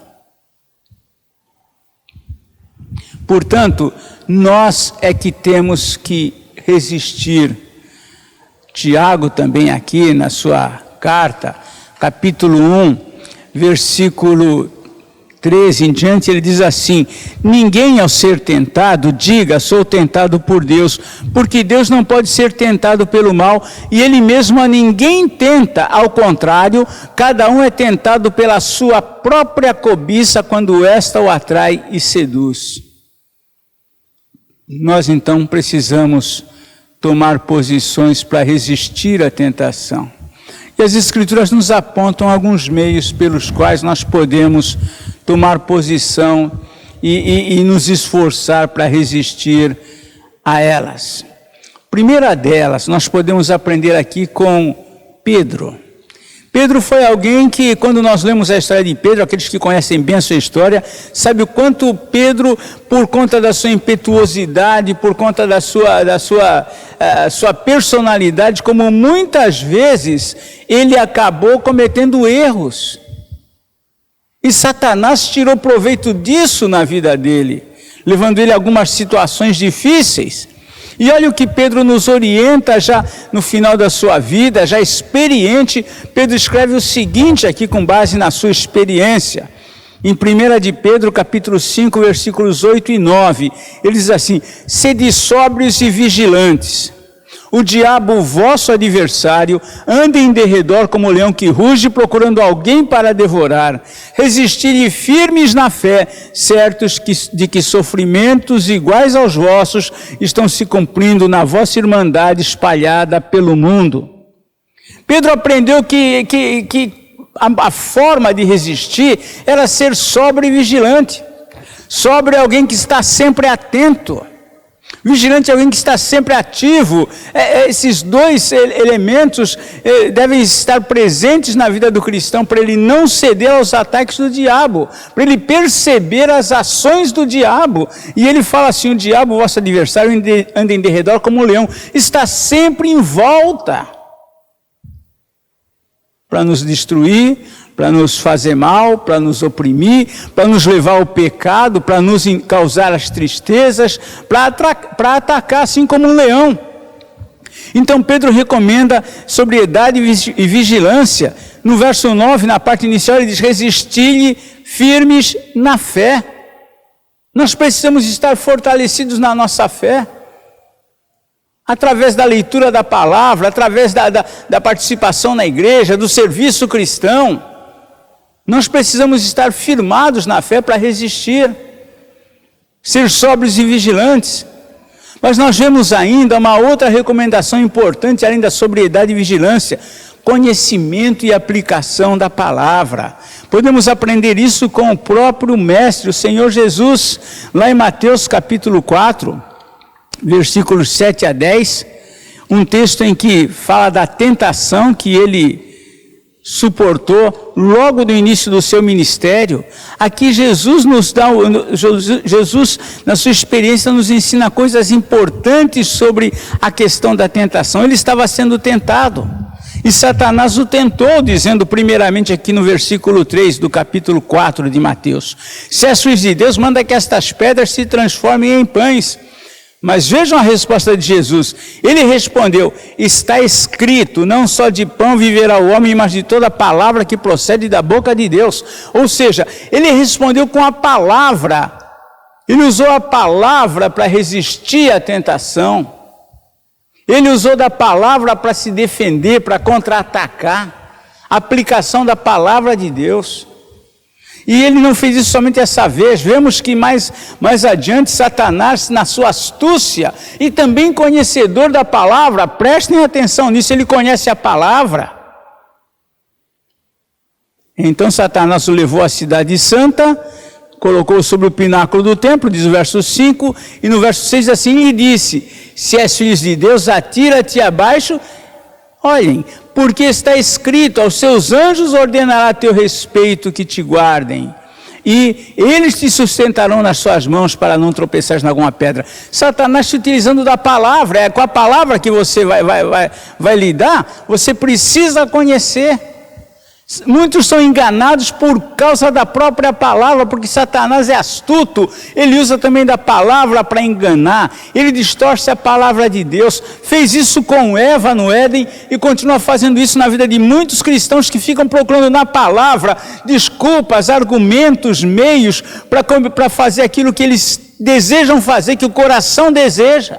Portanto, nós é que temos que resistir. Tiago também aqui na sua carta, capítulo 1, versículo 13 em diante, ele diz assim: ninguém ao ser tentado diga sou tentado por Deus, porque Deus não pode ser tentado pelo mal e ele mesmo a ninguém tenta, ao contrário, cada um é tentado pela sua própria cobiça quando esta o atrai e seduz. Nós então precisamos tomar posições para resistir à tentação. E as Escrituras nos apontam alguns meios pelos quais nós podemos tomar posição e nos esforçar para resistir a elas. Primeira delas, nós podemos aprender aqui com Pedro. Pedro foi alguém que, quando nós lemos a história de Pedro, aqueles que conhecem bem a sua história, sabe o quanto Pedro, por conta da sua impetuosidade, por conta da sua personalidade, como muitas vezes ele acabou cometendo erros. E Satanás tirou proveito disso na vida dele, levando ele a algumas situações difíceis. E olha o que Pedro nos orienta já no final da sua vida, já experiente. Pedro escreve o seguinte aqui com base na sua experiência. Em 1 de Pedro, capítulo 5, versículos 8 e 9, ele diz assim: sede sóbrios e vigilantes. O diabo, o vosso adversário, anda em derredor como leão que ruge, procurando alguém para devorar. Resistirem firmes na fé, certos de que sofrimentos iguais aos vossos estão se cumprindo na vossa irmandade espalhada pelo mundo. Pedro aprendeu que a forma de resistir era ser sóbrio e vigilante. Sóbrio é alguém que está sempre atento. Vigilante é alguém que está sempre ativo. Esses dois elementos devem estar presentes na vida do cristão para ele não ceder aos ataques do diabo, para ele perceber as ações do diabo. E ele fala assim: o diabo, vosso adversário, anda em derredor como um leão, está sempre em volta para nos destruir, para nos fazer mal, para nos oprimir, para nos levar ao pecado, para nos causar as tristezas, para atacar assim como um leão. Então Pedro recomenda sobriedade e vigilância. No verso 9, na parte inicial, ele diz: resisti-lhe firmes na fé. Nós precisamos estar fortalecidos na nossa fé, através da leitura da palavra, através da participação na igreja, do serviço cristão. Nós precisamos estar firmados na fé para resistir, ser sóbrios e vigilantes. Mas nós vemos ainda uma outra recomendação importante, além da sobriedade e vigilância: conhecimento e aplicação da palavra. Podemos aprender isso com o próprio Mestre, o Senhor Jesus, lá em Mateus capítulo 4, versículos 7 a 10, um texto em que fala da tentação que ele suportou logo no início do seu ministério. Aqui Jesus na sua experiência, nos ensina coisas importantes sobre a questão da tentação. Ele estava sendo tentado, e Satanás o tentou, dizendo primeiramente aqui no versículo 3 do capítulo 4 de Mateus: se és filho de Deus, manda que estas pedras se transformem em pães. Mas vejam a resposta de Jesus. Ele respondeu: está escrito, não só de pão viverá o homem, mas de toda palavra que procede da boca de Deus. Ou seja, ele respondeu com a palavra. Ele usou a palavra para resistir à tentação. Ele usou da palavra para se defender, para contra-atacar. A aplicação da palavra de Deus. E ele não fez isso somente essa vez. Vemos que mais adiante Satanás, na sua astúcia e também conhecedor da palavra, prestem atenção nisso, ele conhece a palavra. Então Satanás o levou à cidade santa, colocou sobre o pináculo do templo, diz o verso 5, e no verso 6 assim lhe disse: se és filho de Deus, atira-te abaixo. Olhem, porque está escrito: aos seus anjos ordenará a teu respeito que te guardem, e eles te sustentarão nas suas mãos para não tropeçares em alguma pedra. Satanás te utilizando da palavra, é com a palavra que você vai lidar. Você precisa conhecer. Muitos são enganados por causa da própria palavra, porque Satanás é astuto. Ele usa também da palavra para enganar. Ele distorce a palavra de Deus. Fez isso com Eva no Éden e continua fazendo isso na vida de muitos cristãos que ficam procurando na palavra desculpas, argumentos, meios para fazer aquilo que eles desejam fazer, que o coração deseja.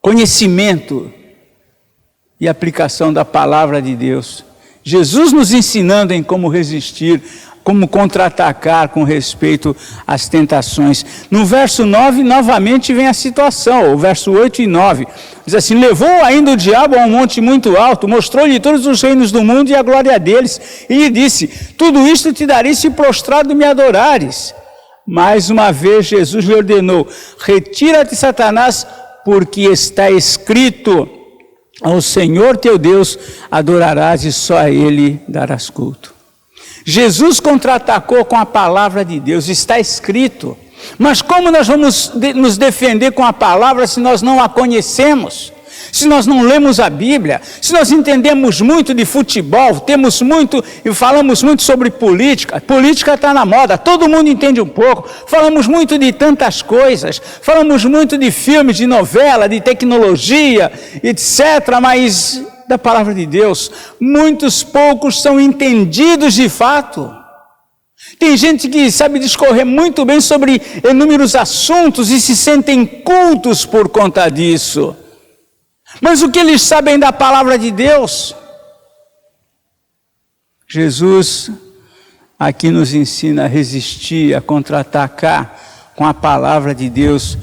Conhecimento e aplicação da palavra de Deus. Jesus nos ensinando em como resistir, como contra-atacar com respeito às tentações. No verso 9, novamente vem a situação, o verso 8 e 9. Diz assim: levou ainda o diabo a um monte muito alto, mostrou-lhe todos os reinos do mundo e a glória deles, e lhe disse: tudo isto te darei se prostrado me adorares. Mais uma vez Jesus lhe ordenou: retira-te, Satanás, porque está escrito: ao Senhor teu Deus adorarás e só a Ele darás culto. Jesus contra-atacou com a palavra de Deus, está escrito. Mas como nós vamos nos defender com a palavra se nós não a conhecemos? Se nós não lemos a Bíblia? Se nós entendemos muito de futebol, temos muito e falamos muito sobre política. Política está na moda, todo mundo entende um pouco. Falamos muito de tantas coisas, falamos muito de filmes, de novela, de tecnologia, etc. Mas da palavra de Deus, muitos poucos são entendidos de fato. Tem gente que sabe discorrer muito bem sobre inúmeros assuntos e se sentem cultos por conta disso. Mas o que eles sabem da palavra de Deus? Jesus aqui nos ensina a resistir, a contra-atacar com a palavra de Deus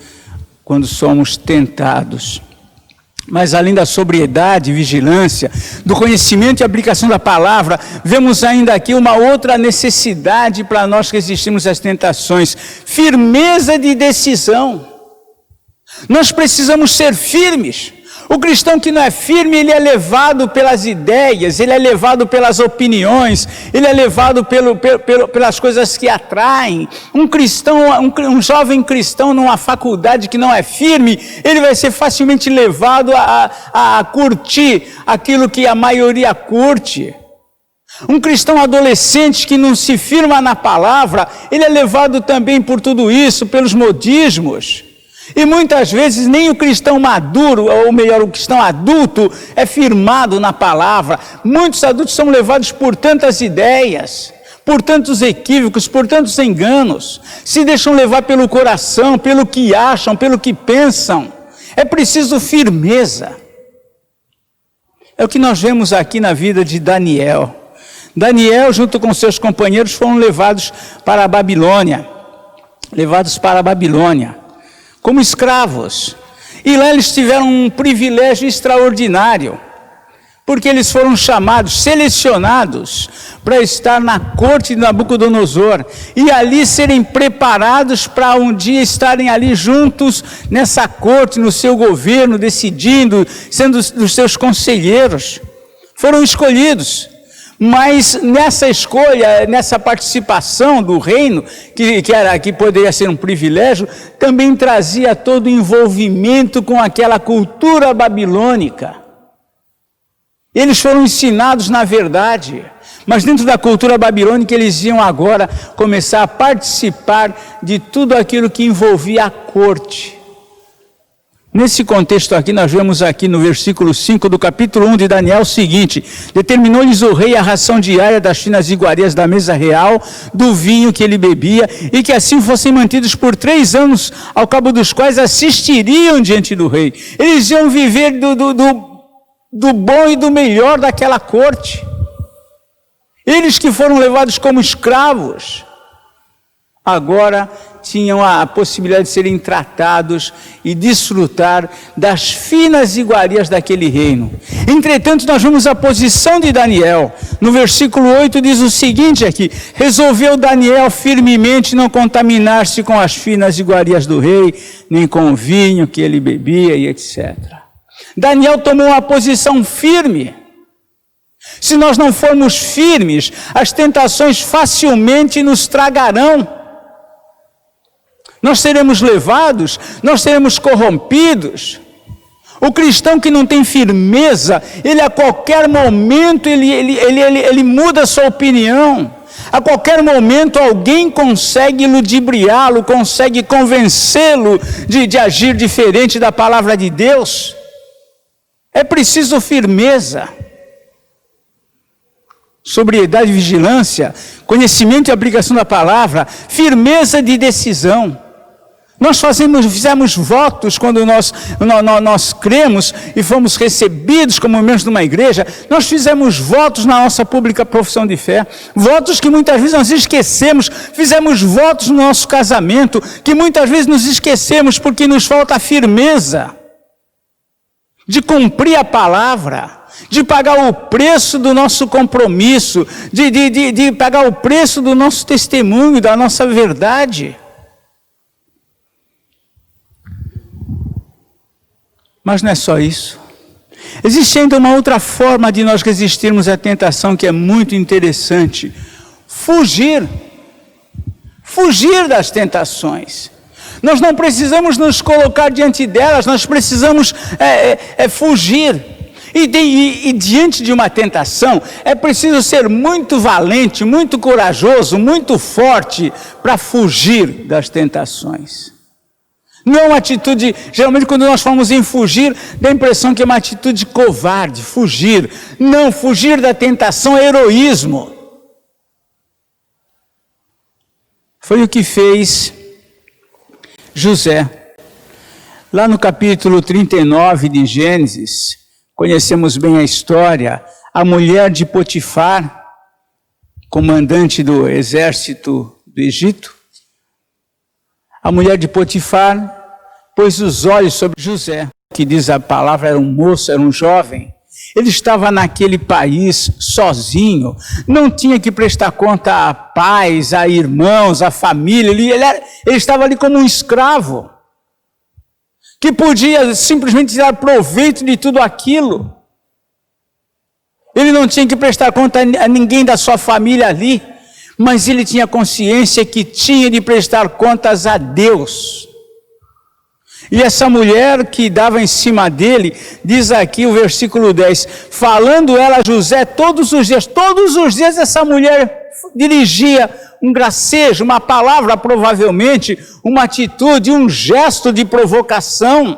quando somos tentados. Mas além da sobriedade, vigilância, do conhecimento e aplicação da palavra, vemos ainda aqui uma outra necessidade para nós resistirmos às tentações: firmeza de decisão. Nós precisamos ser firmes. O cristão que não é firme, ele é levado pelas ideias, ele é levado pelas opiniões, ele é levado pelas coisas que atraem. Um jovem cristão numa faculdade que não é firme, ele vai ser facilmente levado a curtir aquilo que a maioria curte. Um cristão adolescente que não se firma na palavra, ele é levado também por tudo isso, pelos modismos. E muitas vezes nem o cristão maduro, ou melhor, o cristão adulto, é firmado na palavra. Muitos adultos são levados por tantas ideias, por tantos equívocos, por tantos enganos. Se deixam levar pelo coração, pelo que acham, pelo que pensam. É preciso firmeza. É o que nós vemos aqui na vida de Daniel. Daniel, junto com seus companheiros, foram levados para a Babilônia. Como escravos, e lá eles tiveram um privilégio extraordinário, porque eles foram chamados, selecionados para estar na corte de Nabucodonosor, e ali serem preparados para um dia estarem ali juntos nessa corte, no seu governo, decidindo, sendo dos seus conselheiros. Foram escolhidos. Mas nessa escolha, nessa participação do reino, que poderia ser um privilégio, também trazia todo o envolvimento com aquela cultura babilônica. Eles foram ensinados na verdade, mas dentro da cultura babilônica eles iam agora começar a participar de tudo aquilo que envolvia a corte. Nesse contexto aqui, nós vemos aqui no versículo 5 do capítulo 1 de Daniel o seguinte: determinou-lhes o rei a ração diária das finas iguarias da mesa real, do vinho que ele bebia, e que assim fossem mantidos por 3 anos, ao cabo dos quais assistiriam diante do rei. Eles iam viver do bom e do melhor daquela corte. Eles que foram levados como escravos, agora tinham a possibilidade de serem tratados e desfrutar das finas iguarias daquele reino. Entretanto, nós vemos a posição de Daniel. No versículo 8 diz o seguinte aqui: resolveu Daniel firmemente não contaminar-se com as finas iguarias do rei, nem com o vinho que ele bebia e etc. Daniel tomou uma posição firme. Se nós não formos firmes, as tentações facilmente nos tragarão. Nós seremos levados, nós seremos corrompidos. O cristão que não tem firmeza, ele a qualquer momento, ele muda a sua opinião. A qualquer momento alguém consegue ludibriá-lo, consegue convencê-lo de agir diferente da palavra de Deus. É preciso firmeza. Sobriedade e vigilância, conhecimento e aplicação da palavra, firmeza de decisão. Nós fizemos votos quando nós cremos e fomos recebidos como membros de uma igreja. Nós fizemos votos na nossa pública profissão de fé, votos que muitas vezes nós esquecemos. Fizemos votos no nosso casamento que muitas vezes nos esquecemos porque nos falta a firmeza de cumprir a palavra, de pagar o preço do nosso compromisso, de pagar o preço do nosso testemunho, da nossa verdade. Mas não é só isso. Existe ainda uma outra forma de nós resistirmos à tentação que é muito interessante: fugir das tentações. Nós não precisamos nos colocar diante delas, nós precisamos fugir. E diante de uma tentação, é preciso ser muito valente, muito corajoso, muito forte para fugir das tentações. Não é uma atitude, geralmente quando nós falamos em fugir, dá a impressão que é uma atitude covarde, fugir. Não, fugir da tentação é heroísmo. Foi o que fez José. Lá no capítulo 39 de Gênesis, conhecemos bem a história. A mulher de Potifar, comandante do exército do Egito, a mulher de Potifar pôs os olhos sobre José. que diz a palavra, era um moço, era um jovem. Ele estava naquele país sozinho, não tinha que prestar conta a pais, a irmãos, a família, ele estava ali como um escravo, que podia simplesmente tirar proveito de tudo aquilo. Ele não tinha que prestar conta a ninguém da sua família ali, mas ele tinha consciência que tinha de prestar contas a Deus. E essa mulher que dava em cima dele, diz aqui o versículo 10, falando ela a José todos os dias essa mulher dirigia um gracejo, uma palavra provavelmente, uma atitude, um gesto de provocação,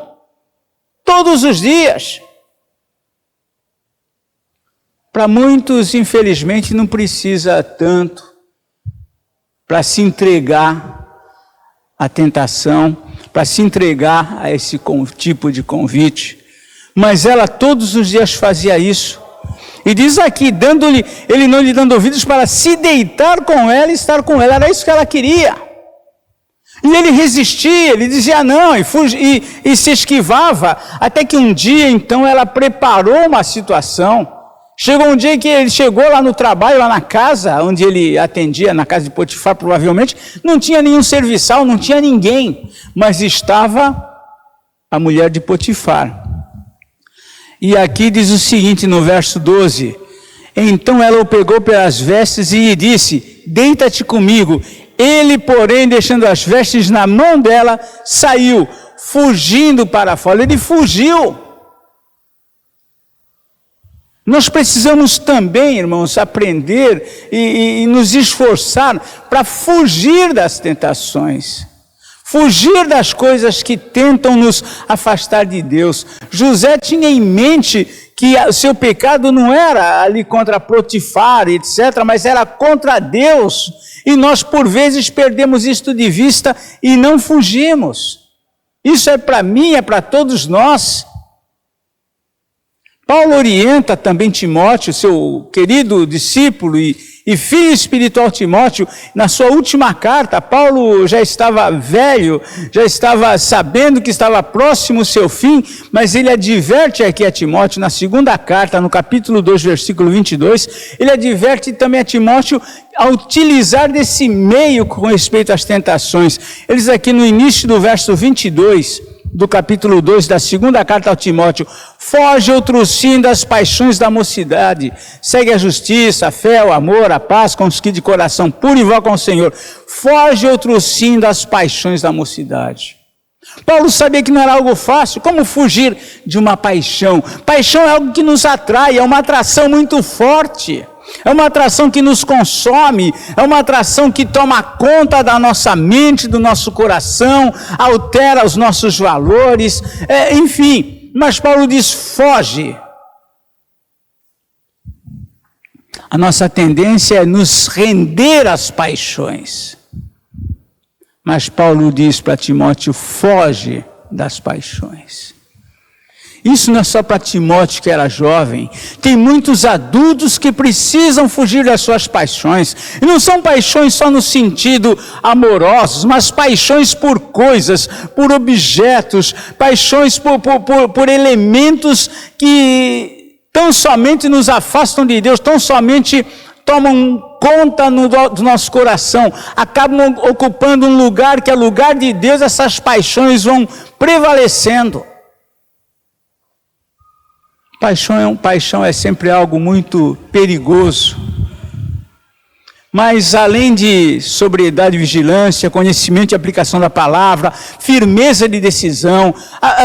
todos os dias. Para muitos, infelizmente, não precisa tanto para se entregar à tentação, para se entregar a esse tipo de convite. Mas ela todos os dias fazia isso. E diz aqui, ele não lhe dando ouvidos para se deitar com ela e estar com ela. Era isso que ela queria. E ele resistia, ele dizia não, e se esquivava. Até que um dia, então, ela preparou uma situação. Chegou um dia que ele chegou lá no trabalho, lá na casa, onde ele atendia, na casa de Potifar, provavelmente, não tinha nenhum serviçal, não tinha ninguém, mas estava a mulher de Potifar. E aqui diz o seguinte no verso 12, então ela o pegou pelas vestes e lhe disse, deita-te comigo. Ele, porém, deixando as vestes na mão dela, saiu, fugindo para fora. Ele fugiu. Nós precisamos também, irmãos, aprender e nos esforçar para fugir das tentações, fugir das coisas que tentam nos afastar de Deus. José tinha em mente que o seu pecado não era ali contra Potifar, etc., mas era contra Deus, e nós por vezes perdemos isto de vista e não fugimos. Isso é para mim, é para todos nós. Paulo orienta também Timóteo, seu querido discípulo e filho espiritual Timóteo, na sua última carta. Paulo já estava velho, já estava sabendo que estava próximo o seu fim, mas ele adverte aqui a Timóteo, na segunda carta, no capítulo 2, versículo 22, ele adverte também a Timóteo a utilizar desse meio com respeito às tentações. Eles aqui no início do verso 22, do capítulo 2 da segunda carta ao Timóteo, foge outrossim das paixões da mocidade, segue a justiça, a fé, o amor, a paz, com os que de coração puro invocam ao Senhor. Foge outrossim das paixões da mocidade. Paulo sabia que não era algo fácil. Como fugir de uma paixão? Paixão é algo que nos atrai, é uma atração muito forte. É uma atração que nos consome, é uma atração que toma conta da nossa mente, do nosso coração, altera os nossos valores, enfim. Mas Paulo diz, foge. A nossa tendência é nos render às paixões. Mas Paulo diz para Timóteo, foge das paixões. Isso não é só para Timóteo, que era jovem. Tem muitos adultos que precisam fugir das suas paixões. E não são paixões só no sentido amoroso, mas paixões por coisas, por objetos, paixões por elementos que tão somente nos afastam de Deus, tão somente tomam conta do nosso coração, acabam ocupando um lugar que é lugar de Deus. Essas paixões vão prevalecendo. Paixão é sempre algo muito perigoso. Mas além de sobriedade e vigilância, conhecimento e aplicação da palavra, firmeza de decisão,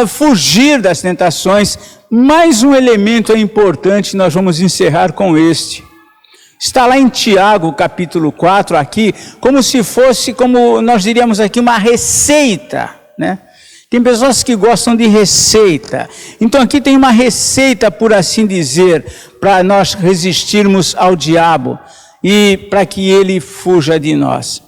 fugir das tentações, mais um elemento é importante, nós vamos encerrar com este. Está lá em Tiago, capítulo 4, aqui, como se fosse, como nós diríamos aqui, uma receita, né? Tem pessoas que gostam de receita. Então aqui tem uma receita, por assim dizer, para nós resistirmos ao diabo e para que ele fuja de nós.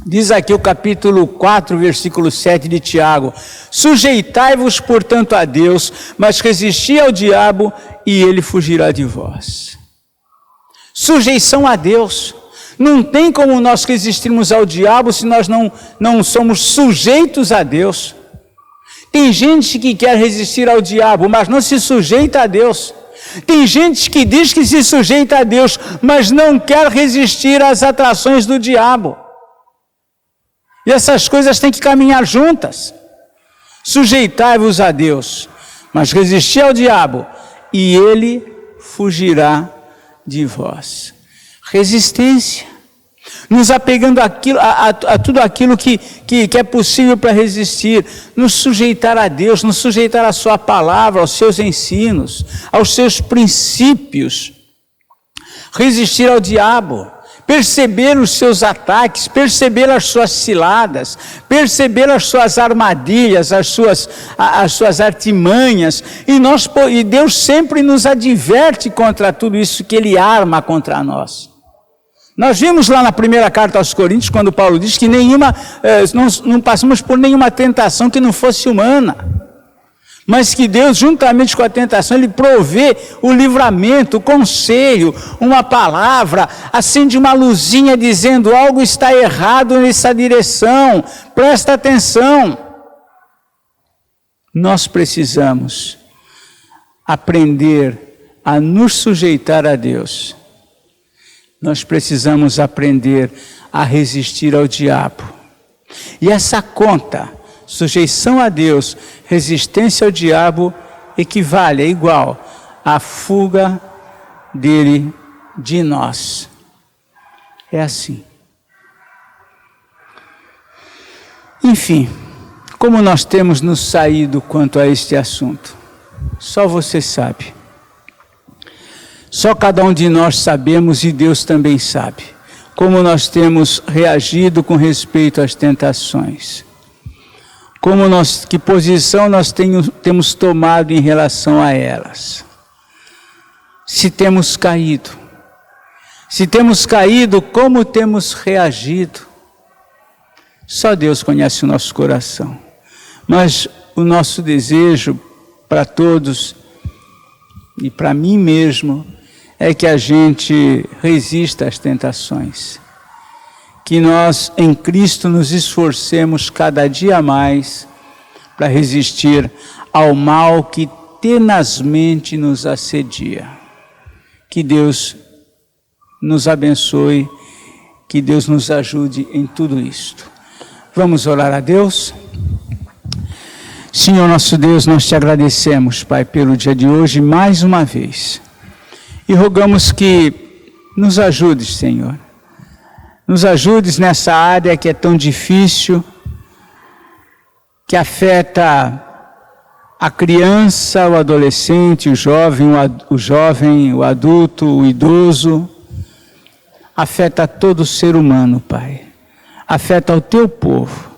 Diz aqui o capítulo 4, versículo 7 de Tiago: sujeitai-vos, portanto, a Deus, mas resisti ao diabo e ele fugirá de vós. Sujeição a Deus. Não tem como nós resistirmos ao diabo se nós não somos sujeitos a Deus. Tem gente que quer resistir ao diabo, mas não se sujeita a Deus. Tem gente que diz que se sujeita a Deus, mas não quer resistir às atrações do diabo. E essas coisas têm que caminhar juntas. Sujeitai-vos a Deus, mas resistir ao diabo, e ele fugirá de vós. Resistência. Nos apegando a tudo aquilo que é possível para resistir, nos sujeitar a Deus, nos sujeitar à sua palavra, aos seus ensinos, aos seus princípios, resistir ao diabo, perceber os seus ataques, perceber as suas ciladas, perceber as suas armadilhas, as suas artimanhas, e Deus sempre nos adverte contra tudo isso que Ele arma contra nós. Nós vimos lá na primeira carta aos Coríntios, quando Paulo diz que não passamos por nenhuma tentação que não fosse humana, mas que Deus, juntamente com a tentação, Ele provê o livramento, o conselho, uma palavra, acende uma luzinha dizendo: algo está errado nessa direção, presta atenção. Nós precisamos aprender a nos sujeitar a Deus. Nós precisamos aprender a resistir ao diabo. E essa conta, sujeição a Deus, resistência ao diabo, é igual à fuga dele de nós. É assim. Enfim, como nós temos nos saído quanto a este assunto? Só você sabe. Só cada um de nós sabemos, e Deus também sabe, como nós temos reagido com respeito às tentações. Que posição nós temos tomado em relação a elas. Se temos caído. Se temos caído, como temos reagido. Só Deus conhece o nosso coração. Mas o nosso desejo para todos, e para mim mesmo, é que a gente resista às tentações. Que nós, em Cristo, nos esforcemos cada dia mais para resistir ao mal que tenazmente nos assedia. Que Deus nos abençoe, que Deus nos ajude em tudo isto. Vamos orar a Deus? Senhor nosso Deus, nós te agradecemos, Pai, pelo dia de hoje mais uma vez. E rogamos que nos ajudes, Senhor. Nos ajudes nessa área que é tão difícil, que afeta a criança, o adolescente, o jovem, o adulto, o idoso. Afeta todo ser humano, Pai. Afeta o teu povo.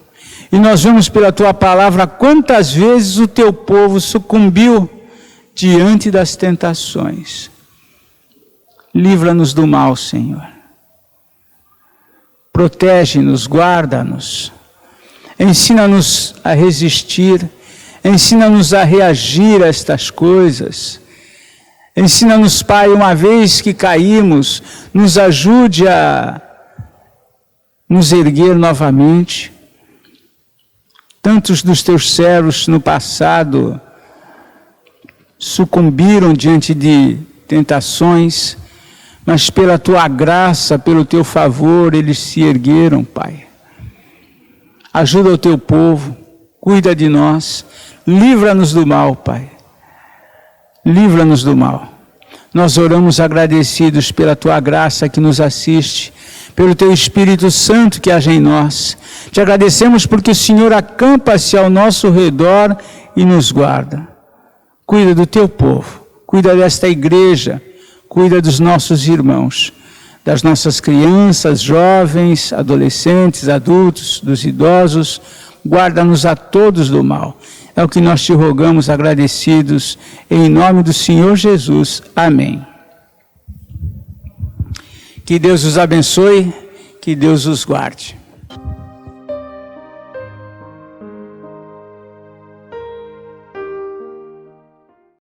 E nós vemos pela tua palavra quantas vezes o teu povo sucumbiu diante das tentações. Livra-nos do mal, Senhor. Protege-nos, guarda-nos. Ensina-nos a resistir. Ensina-nos a reagir a estas coisas. Ensina-nos, Pai, uma vez que caímos, nos ajude a nos erguer novamente. Tantos dos teus servos no passado sucumbiram diante de tentações, mas pela tua graça, pelo teu favor, eles se ergueram, Pai. Ajuda o teu povo, cuida de nós, livra-nos do mal, Pai. Livra-nos do mal. Nós oramos agradecidos pela tua graça que nos assiste, pelo teu Espírito Santo que age em nós. Te agradecemos porque o Senhor acampa-se ao nosso redor e nos guarda. Cuida do teu povo, cuida desta igreja, cuida dos nossos irmãos, das nossas crianças, jovens, adolescentes, adultos, dos idosos. Guarda-nos a todos do mal. É o que nós te rogamos agradecidos, em nome do Senhor Jesus. Amém. Que Deus os abençoe, que Deus os guarde.